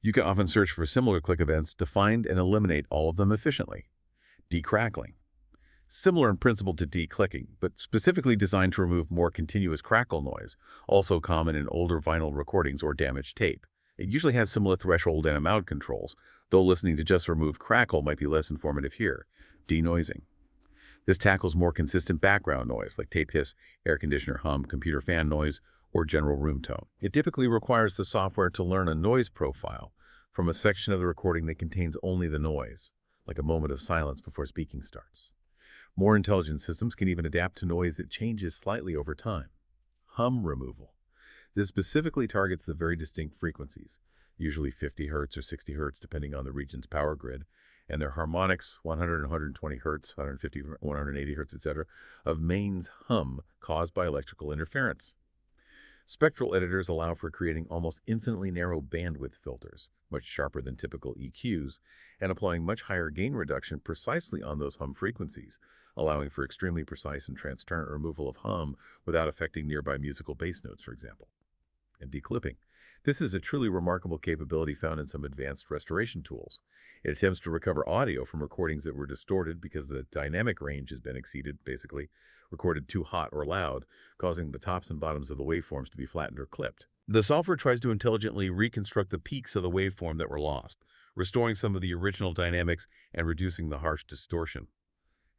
You can often search for similar click events to find and eliminate all of them efficiently. Decrackling. Similar in principle to declicking, but specifically designed to remove more continuous crackle noise, also common in older vinyl recordings or damaged tape. It usually has similar threshold and amount controls, though listening to just remove crackle might be less informative here. Denoising. This tackles more consistent background noise like tape hiss, air conditioner hum, computer fan noise, or general room tone. It typically requires the software to learn a noise profile from a section of the recording that contains only the noise, like a moment of silence before speaking starts. More intelligent systems can even adapt to noise that changes slightly over time. Hum removal. This specifically targets the very distinct frequencies, usually 50 Hz or 60 Hz depending on the region's power grid, and their harmonics, 100 and 120 Hz, 150, 180 Hz, etc., of mains hum caused by electrical interference. Spectral editors allow for creating almost infinitely narrow bandwidth filters, much sharper than typical EQs, and applying much higher gain reduction precisely on those hum frequencies, allowing for extremely precise and transparent removal of hum without affecting nearby musical bass notes, for example. And declipping. This is a truly remarkable capability found in some advanced restoration tools. It attempts to recover audio from recordings that were distorted because the dynamic range has been exceeded, basically recorded too hot or loud, causing the tops and bottoms of the waveforms to be flattened or clipped. The software tries to intelligently reconstruct the peaks of the waveform that were lost, restoring some of the original dynamics and reducing the harsh distortion.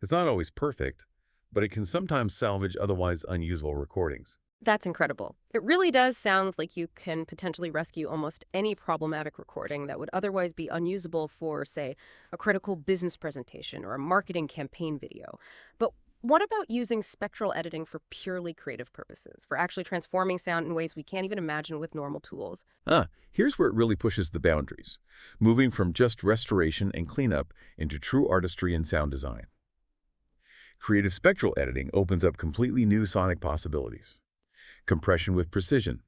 It's not always perfect, but it can sometimes salvage otherwise unusable recordings. That's incredible. It really does sound like you can potentially rescue almost any problematic recording that would otherwise be unusable for, say, a critical business presentation or a marketing campaign video. But what about using spectral editing for purely creative purposes, for actually transforming sound in ways we can't even imagine with normal tools? Here's where it really pushes the boundaries, moving from just restoration and cleanup into true artistry and sound design. Creative spectral editing opens up completely new sonic possibilities. Compression with precision.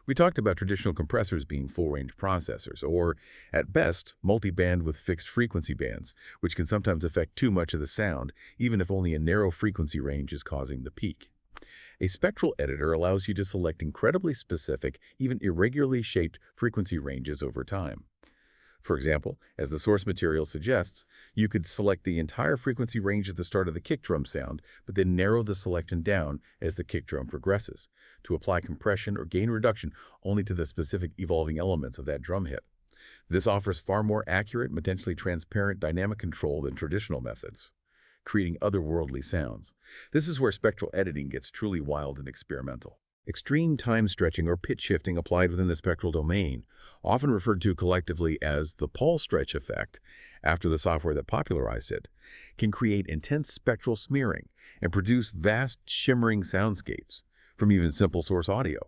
We talked about traditional compressors being full-range processors, or, at best, multi-band with fixed frequency bands, which can sometimes affect too much of the sound, even if only a narrow frequency range is causing the peak. A spectral editor allows you to select incredibly specific, even irregularly shaped frequency ranges over time. For example, as the source material suggests, you could select the entire frequency range at the start of the kick drum sound, but then narrow the selection down as the kick drum progresses, to apply compression or gain reduction only to the specific evolving elements of that drum hit. This offers far more accurate, potentially transparent dynamic control than traditional methods, creating otherworldly sounds. This is where spectral editing gets truly wild and experimental. Extreme time stretching or pitch shifting applied within the spectral domain, often referred to collectively as the Paul stretch effect, after the software that popularized it, can create intense spectral smearing and produce vast shimmering soundscapes from even simple source audio.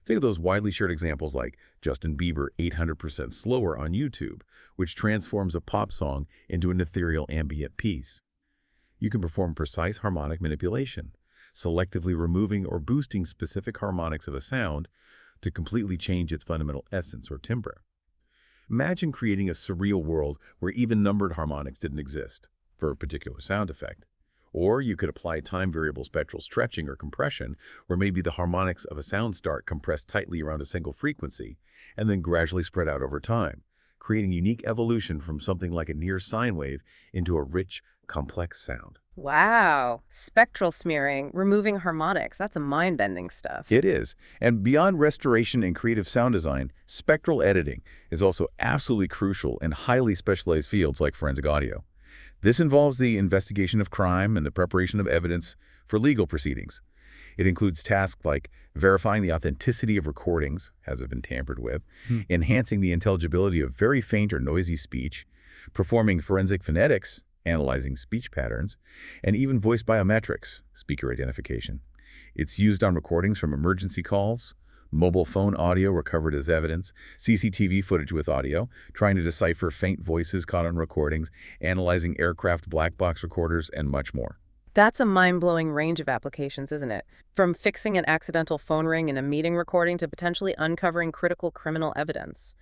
Think of those widely shared examples like Justin Bieber 800% slower on YouTube, which transforms a pop song into an ethereal ambient piece. You can perform precise harmonic manipulation, selectively removing or boosting specific harmonics of a sound to completely change its fundamental essence or timbre. Imagine creating a surreal world where even numbered harmonics didn't exist for a particular sound effect. Or you could apply time-variable spectral stretching or compression, where maybe the harmonics of a sound start compressed tightly around a single frequency and then gradually spread out over time, creating unique evolution from something like a near sine wave into a rich, complex sound. Wow. Spectral smearing, removing harmonics. That's a mind-bending stuff. It is. And beyond restoration and creative sound design, spectral editing is also absolutely crucial in highly specialized fields like forensic audio. This involves the investigation of crime and the preparation of evidence for legal proceedings. It includes tasks like verifying the authenticity of recordings, has it been tampered with, enhancing the intelligibility of very faint or noisy speech, performing forensic phonetics, analyzing speech patterns, and even voice biometrics, speaker identification. It's used on recordings from emergency calls, mobile phone audio recovered as evidence, CCTV footage with audio, trying to decipher faint voices caught on recordings, analyzing aircraft black box recorders, and much more. That's a mind-blowing range of applications, isn't it? From fixing an accidental phone ring in a meeting recording to potentially uncovering critical criminal evidence.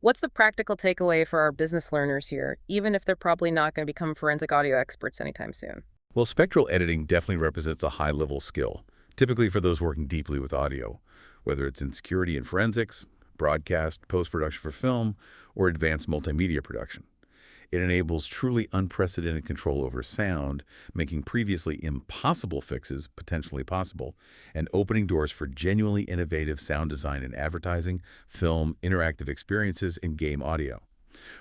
What's the practical takeaway for our business learners here, even if they're probably not going to become forensic audio experts anytime soon? Well, spectral editing definitely represents a high-level skill, typically for those working deeply with audio, whether it's in security and forensics, broadcast, post-production for film, or advanced multimedia production. It enables truly unprecedented control over sound, making previously impossible fixes potentially possible, and opening doors for genuinely innovative sound design in advertising, film, interactive experiences, and game audio.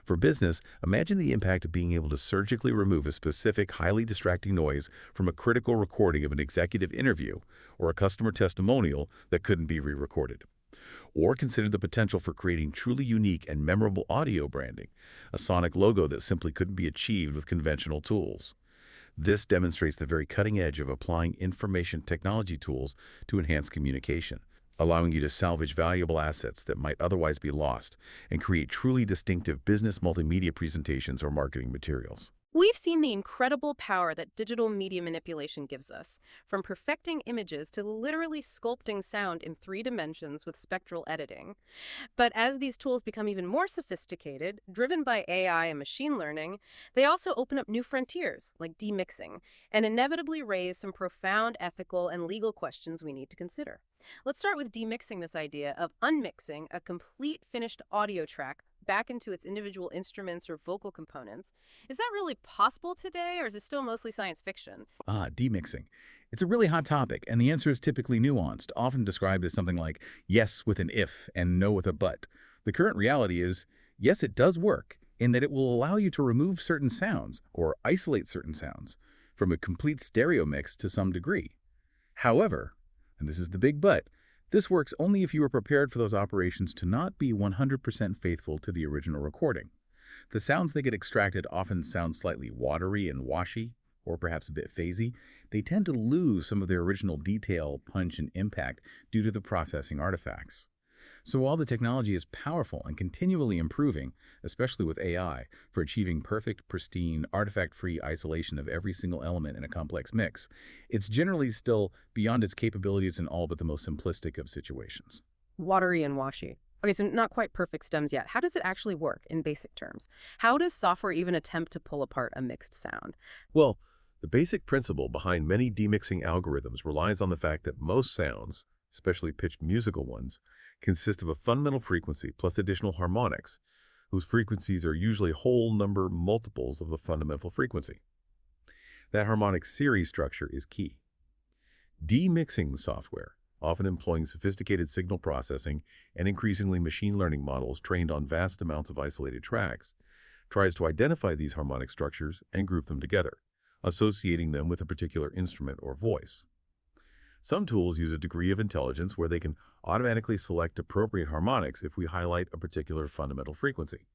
For business, imagine the impact of being able to surgically remove a specific, highly distracting noise from a critical recording of an executive interview or a customer testimonial that couldn't be re-recorded. Or consider the potential for creating truly unique and memorable audio branding, a sonic logo that simply couldn't be achieved with conventional tools. This demonstrates the very cutting edge of applying information technology tools to enhance communication, allowing you to salvage valuable assets that might otherwise be lost and create truly distinctive business multimedia presentations or marketing materials. We've seen the incredible power that digital media manipulation gives us, from perfecting images to literally sculpting sound in 3 dimensions with spectral editing. But as these tools become even more sophisticated, driven by AI and machine learning, they also open up new frontiers, like demixing, and inevitably raise some profound ethical and legal questions we need to consider. Let's start with demixing, this idea of unmixing a complete finished audio track back into its individual instruments or vocal components. Is that really possible today, or is it still mostly science fiction? Demixing. It's a really hot topic, and the answer is typically nuanced, often described as something like yes with an if and no with a but. The current reality is, yes, it does work, in that it will allow you to remove certain sounds, or isolate certain sounds, from a complete stereo mix to some degree. However, and this is the big but, this works only if you are prepared for those operations to not be 100% faithful to the original recording. The sounds that get extracted often sound slightly watery and washy, or perhaps a bit phasey. They tend to lose some of their original detail, punch, and impact due to the processing artifacts. So while the technology is powerful and continually improving, especially with AI, for achieving perfect, pristine, artifact-free isolation of every single element in a complex mix, it's generally still beyond its capabilities in all but the most simplistic of situations. Watery and washy. Okay, so not quite perfect stems yet. How does it actually work in basic terms? How does software even attempt to pull apart a mixed sound? Well, the basic principle behind many demixing algorithms relies on the fact that most sounds, especially pitched musical ones, consist of a fundamental frequency plus additional harmonics, whose frequencies are usually whole number multiples of the fundamental frequency. That harmonic series structure is key. Demixing software, often employing sophisticated signal processing and increasingly machine learning models trained on vast amounts of isolated tracks, tries to identify these harmonic structures and group them together, associating them with a particular instrument or voice. Some tools use a degree of intelligence where they can automatically select appropriate harmonics if we highlight a particular fundamental frequency,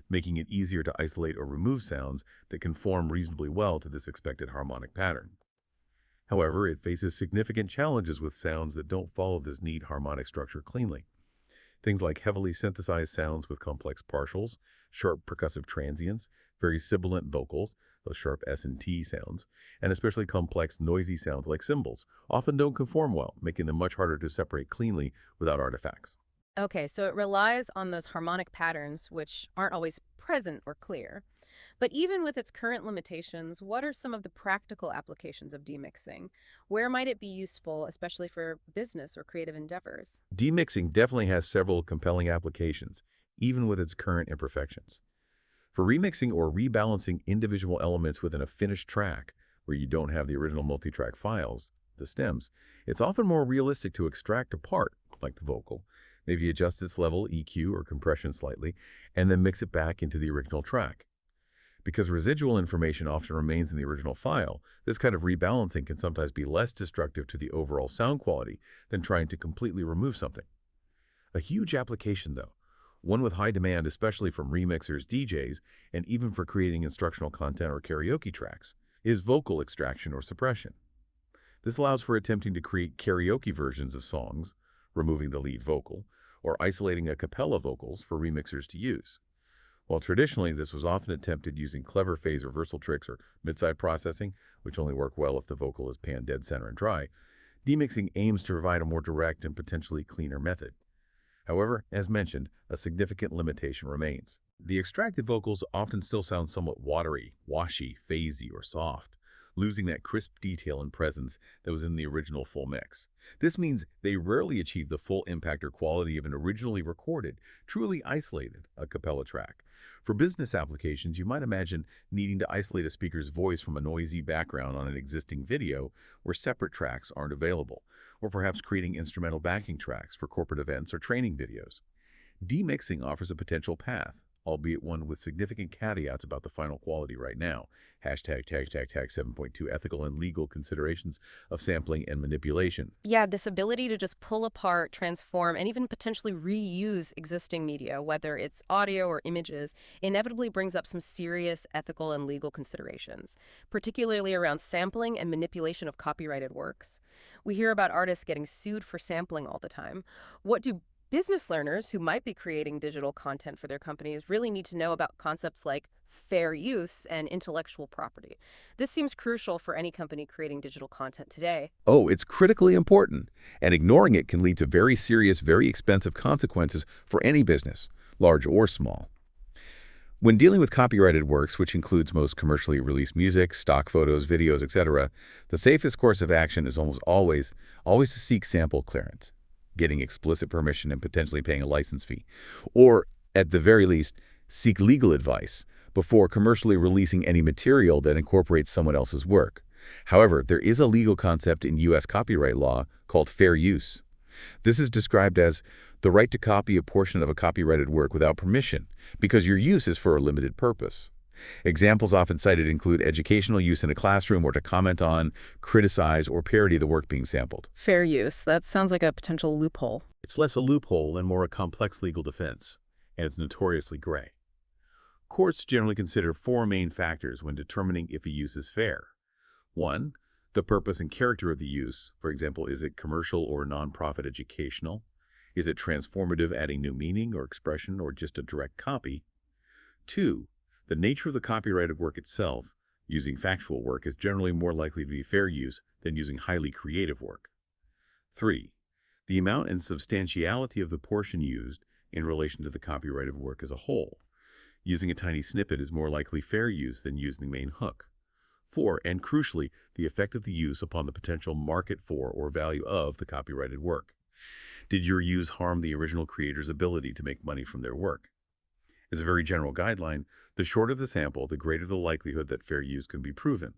making it easier to isolate or remove sounds that conform reasonably well to this expected harmonic pattern. However, it faces significant challenges with sounds that don't follow this neat harmonic structure cleanly. Things like heavily synthesized sounds with complex partials, sharp percussive transients, very sibilant vocals, those sharp S and T sounds, and especially complex noisy sounds like cymbals, often don't conform well, making them much harder to separate cleanly without artifacts. Okay, so it relies on those harmonic patterns, which aren't always present or clear. But even with its current limitations, what are some of the practical applications of demixing? Where might it be useful, especially for business or creative endeavors? Demixing definitely has several compelling applications, even with its current imperfections. For remixing or rebalancing individual elements within a finished track, where you don't have the original multi-track files, the stems, it's often more realistic to extract a part, like the vocal, maybe adjust its level, EQ, or compression slightly, and then mix it back into the original track. Because residual information often remains in the original file, this kind of rebalancing can sometimes be less destructive to the overall sound quality than trying to completely remove something. A huge application, though, one with high demand especially from remixers, DJs, and even for creating instructional content or karaoke tracks, is vocal extraction or suppression. This allows for attempting to create karaoke versions of songs, removing the lead vocal, or isolating a cappella vocals for remixers to use. While traditionally this was often attempted using clever phase reversal tricks or mid-side processing, which only work well if the vocal is panned dead center and dry, demixing aims to provide a more direct and potentially cleaner method. However, as mentioned, a significant limitation remains. The extracted vocals often still sound somewhat watery, washy, phasey, or soft, losing that crisp detail and presence that was in the original full mix. This means they rarely achieve the full impact or quality of an originally recorded, truly isolated a cappella track. For business applications, you might imagine needing to isolate a speaker's voice from a noisy background on an existing video where separate tracks aren't available, or perhaps creating instrumental backing tracks for corporate events or training videos. Demixing offers a potential path, albeit one with significant caveats about the final quality right now. Hashtag 7.2 ethical and legal considerations of sampling and manipulation. Yeah, this ability to just pull apart, transform, and even potentially reuse existing media, whether it's audio or images, inevitably brings up some serious ethical and legal considerations, particularly around sampling and manipulation of copyrighted works. We hear about artists getting sued for sampling all the time. What do business learners who might be creating digital content for their companies really need to know about concepts like fair use and intellectual property? This seems crucial for any company creating digital content today. Oh, it's critically important, and ignoring it can lead to very serious, very expensive consequences for any business, large or small. When dealing with copyrighted works, which includes most commercially released music, stock photos, videos, etc., the safest course of action is almost always to seek sample clearance, getting explicit permission and potentially paying a license fee, or, at the very least, seek legal advice before commercially releasing any material that incorporates someone else's work. However, there is a legal concept in U.S. copyright law called fair use. This is described as the right to copy a portion of a copyrighted work without permission because your use is for a limited purpose. Examples often cited include educational use in a classroom or to comment on, criticize, or parody the work being sampled. Fair use. That sounds like a potential loophole. It's less a loophole and more a complex legal defense, and it's notoriously gray. Courts generally consider four main factors when determining if a use is fair. 1. The purpose and character of the use. For example, is it commercial or nonprofit educational? Is it transformative, adding new meaning or expression, or just a direct copy? 2. The nature of the copyrighted work itself. Using factual work is generally more likely to be fair use than using highly creative work. 3. The amount and substantiality of the portion used in relation to the copyrighted work as a whole. Using a tiny snippet is more likely fair use than using the main hook. 4. And crucially, the effect of the use upon the potential market for or value of the copyrighted work. Did your use harm the original creator's ability to make money from their work? As a very general guideline, the shorter the sample, the greater the likelihood that fair use can be proven.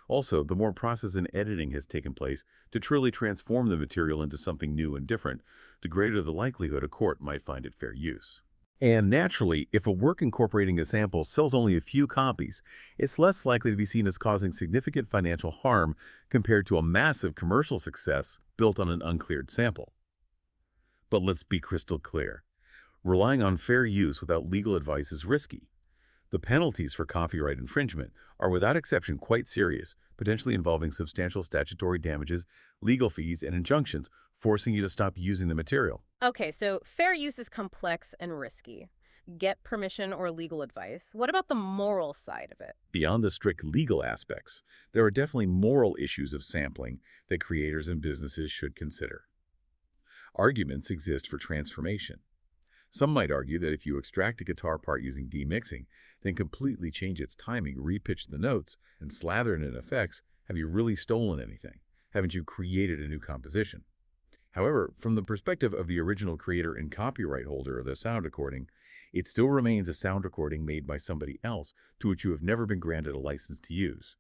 Also, the more process and editing has taken place to truly transform the material into something new and different, the greater the likelihood a court might find it fair use. And naturally, if a work incorporating a sample sells only a few copies, it's less likely to be seen as causing significant financial harm compared to a massive commercial success built on an uncleared sample. But let's be crystal clear. Relying on fair use without legal advice is risky. The penalties for copyright infringement are without exception quite serious, potentially involving substantial statutory damages, legal fees, and injunctions, forcing you to stop using the material. Okay, so fair use is complex and risky. Get permission or legal advice. What about the moral side of it? Beyond the strict legal aspects, there are definitely moral issues of sampling that creators and businesses should consider. Arguments exist for transformation. Some might argue that if you extract a guitar part using demixing, then completely change its timing, repitch the notes, and slather it in effects, have you really stolen anything? Haven't you created a new composition? However, from the perspective of the original creator and copyright holder of the sound recording, it still remains a sound recording made by somebody else to which you have never been granted a license to use.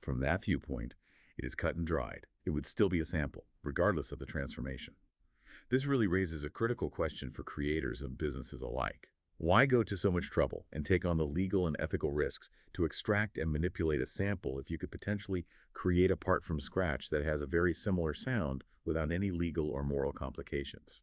From that viewpoint, it is cut and dried. It would still be a sample, regardless of the transformation. This really raises a critical question for creators and businesses alike. Why go to so much trouble and take on the legal and ethical risks to extract and manipulate a sample if you could potentially create a part from scratch that has a very similar sound without any legal or moral complications?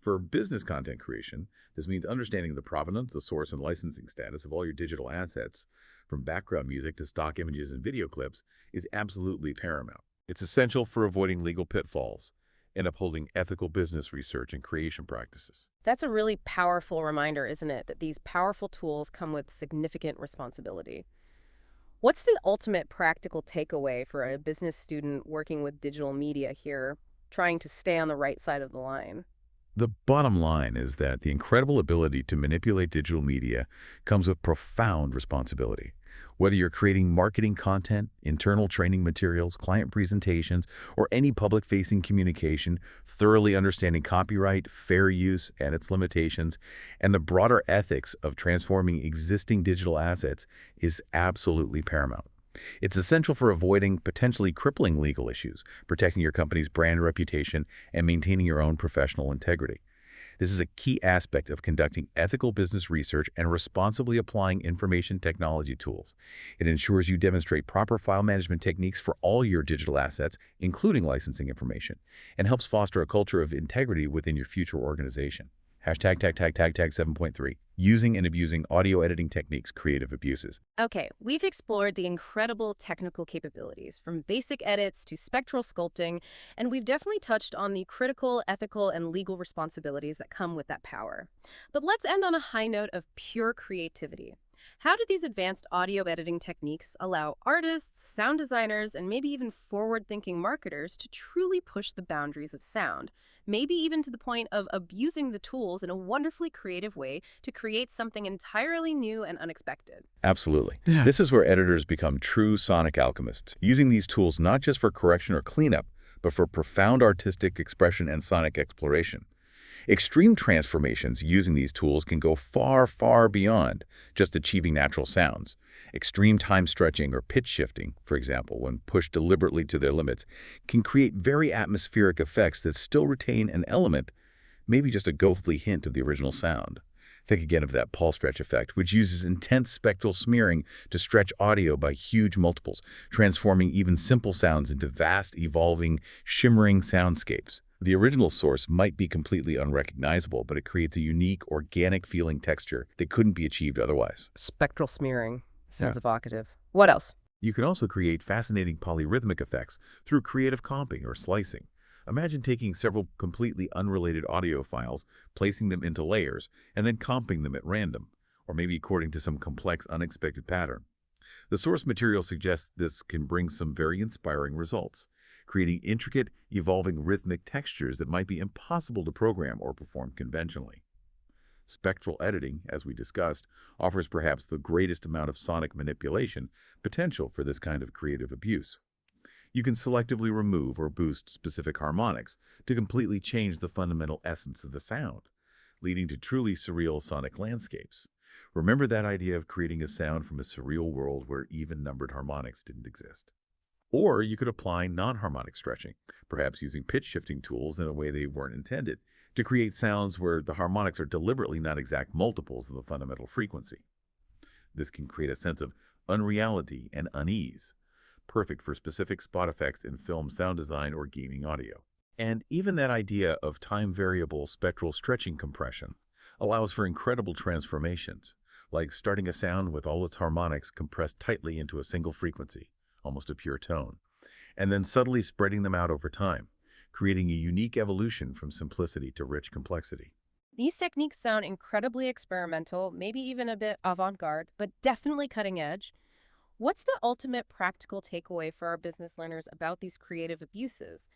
For business content creation, this means understanding the provenance, the source, and licensing status of all your digital assets, from background music to stock images and video clips, is absolutely paramount. It's essential for avoiding legal pitfalls and upholding ethical business research and creation practices. That's a really powerful reminder, isn't it, that these powerful tools come with significant responsibility. What's the ultimate practical takeaway for a business student working with digital media here, trying to stay on the right side of the line? The bottom line is that the incredible ability to manipulate digital media comes with profound responsibility. Whether you're creating marketing content, internal training materials, client presentations, or any public-facing communication, thoroughly understanding copyright, fair use, and its limitations, and the broader ethics of transforming existing digital assets is absolutely paramount. It's essential for avoiding potentially crippling legal issues, protecting your company's brand reputation, and maintaining your own professional integrity. This is a key aspect of conducting ethical business research and responsibly applying information technology tools. It ensures you demonstrate proper file management techniques for all your digital assets, including licensing information, and helps foster a culture of integrity within your future organization. Hashtag tag 7.3. Using and abusing audio editing techniques, creative abuses. Okay, we've explored the incredible technical capabilities, from basic edits to spectral sculpting, and we've definitely touched on the critical, ethical, and legal responsibilities that come with that power. But let's end on a high note of pure creativity. How do these advanced audio editing techniques allow artists, sound designers, and maybe even forward-thinking marketers to truly push the boundaries of sound, maybe even to the point of abusing the tools in a wonderfully creative way to create something entirely new and unexpected? Absolutely. Yeah. This is where editors become true sonic alchemists, using these tools not just for correction or cleanup, but for profound artistic expression and sonic exploration. Extreme transformations using these tools can go far, far beyond just achieving natural sounds. Extreme time stretching or pitch shifting, for example, when pushed deliberately to their limits, can create very atmospheric effects that still retain an element, maybe just a ghostly hint of the original sound. Think again of that Paul stretch effect, which uses intense spectral smearing to stretch audio by huge multiples, transforming even simple sounds into vast, evolving, shimmering soundscapes. The original source might be completely unrecognizable, but it creates a unique, organic-feeling texture that couldn't be achieved otherwise. Spectral smearing. Sounds evocative. What else? You can also create fascinating polyrhythmic effects through creative comping or slicing. Imagine taking several completely unrelated audio files, placing them into layers, and then comping them at random, or maybe according to some complex, unexpected pattern. The source material suggests this can bring some very inspiring results, creating intricate, evolving rhythmic textures that might be impossible to program or perform conventionally. Spectral editing, as we discussed, offers perhaps the greatest amount of sonic manipulation potential for this kind of creative abuse. You can selectively remove or boost specific harmonics to completely change the fundamental essence of the sound, leading to truly surreal sonic landscapes. Remember that idea of creating a sound from a surreal world where even-numbered harmonics didn't exist? Or you could apply non-harmonic stretching, perhaps using pitch-shifting tools in a way they weren't intended, to create sounds where the harmonics are deliberately not exact multiples of the fundamental frequency. This can create a sense of unreality and unease, perfect for specific spot effects in film sound design or gaming audio. And even that idea of time-variable spectral stretching compression allows for incredible transformations, like starting a sound with all its harmonics compressed tightly into a single frequency, almost a pure tone, and then subtly spreading them out over time, creating a unique evolution from simplicity to rich complexity. These techniques sound incredibly experimental, maybe even a bit avant-garde, but definitely cutting edge. What's the ultimate practical takeaway for our business learners about these creative abuses,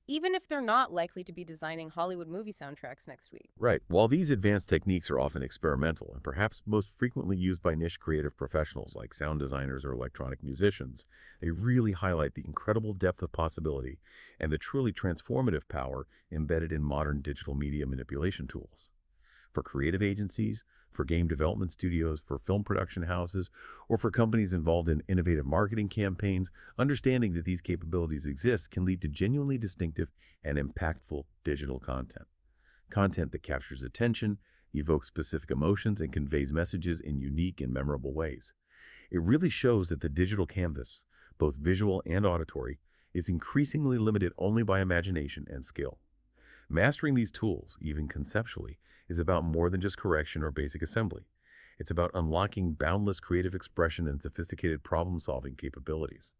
even if they're not likely to be designing Hollywood movie soundtracks next week? Right. While these advanced techniques are often experimental and perhaps most frequently used by niche creative professionals like sound designers or electronic musicians, they really highlight the incredible depth of possibility and the truly transformative power embedded in modern digital media manipulation tools. For creative agencies, for game development studios, for film production houses, or for companies involved in innovative marketing campaigns, understanding that these capabilities exist can lead to genuinely distinctive and impactful digital content. Content that captures attention, evokes specific emotions, and conveys messages in unique and memorable ways. It really shows that the digital canvas, both visual and auditory, is increasingly limited only by imagination and skill. Mastering these tools, even conceptually, is about more than just correction or basic assembly. It's about unlocking boundless creative expression and sophisticated problem-solving capabilities.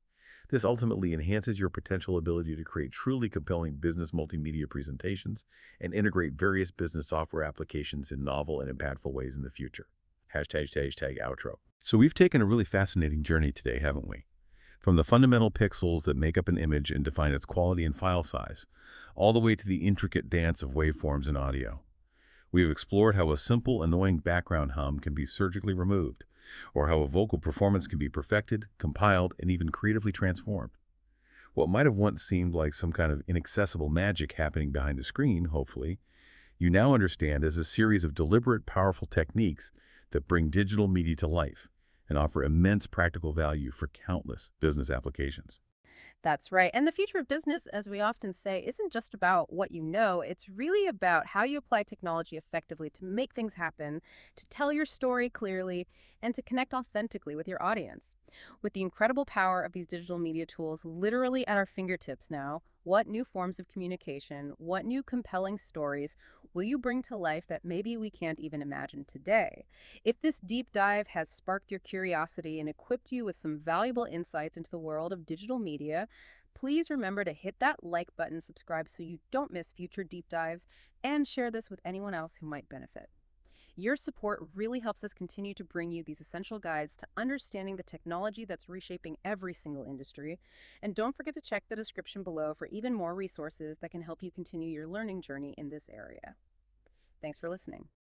This ultimately enhances your potential ability to create truly compelling business multimedia presentations and integrate various business software applications in novel and impactful ways in the future. Hashtag outro. So we've taken a really fascinating journey today, haven't we? From the fundamental pixels that make up an image and define its quality and file size, all the way to the intricate dance of waveforms in audio. We have explored how a simple, annoying background hum can be surgically removed, or how a vocal performance can be perfected, compiled, and even creatively transformed. What might have once seemed like some kind of inaccessible magic happening behind the screen, hopefully, you now understand as a series of deliberate, powerful techniques that bring digital media to life and offer immense practical value for countless business applications. That's right. And the future of business, as we often say, isn't just about what you know. It's really about how you apply technology effectively to make things happen, to tell your story clearly, and to connect authentically with your audience. With the incredible power of these digital media tools literally at our fingertips now, what new forms of communication, what new compelling stories will you bring to life that maybe we can't even imagine today? If this deep dive has sparked your curiosity and equipped you with some valuable insights into the world of digital media, please remember to hit that like button, subscribe so you don't miss future deep dives, and share this with anyone else who might benefit. Your support really helps us continue to bring you these essential guides to understanding the technology that's reshaping every single industry. And don't forget to check the description below for even more resources that can help you continue your learning journey in this area. Thanks for listening.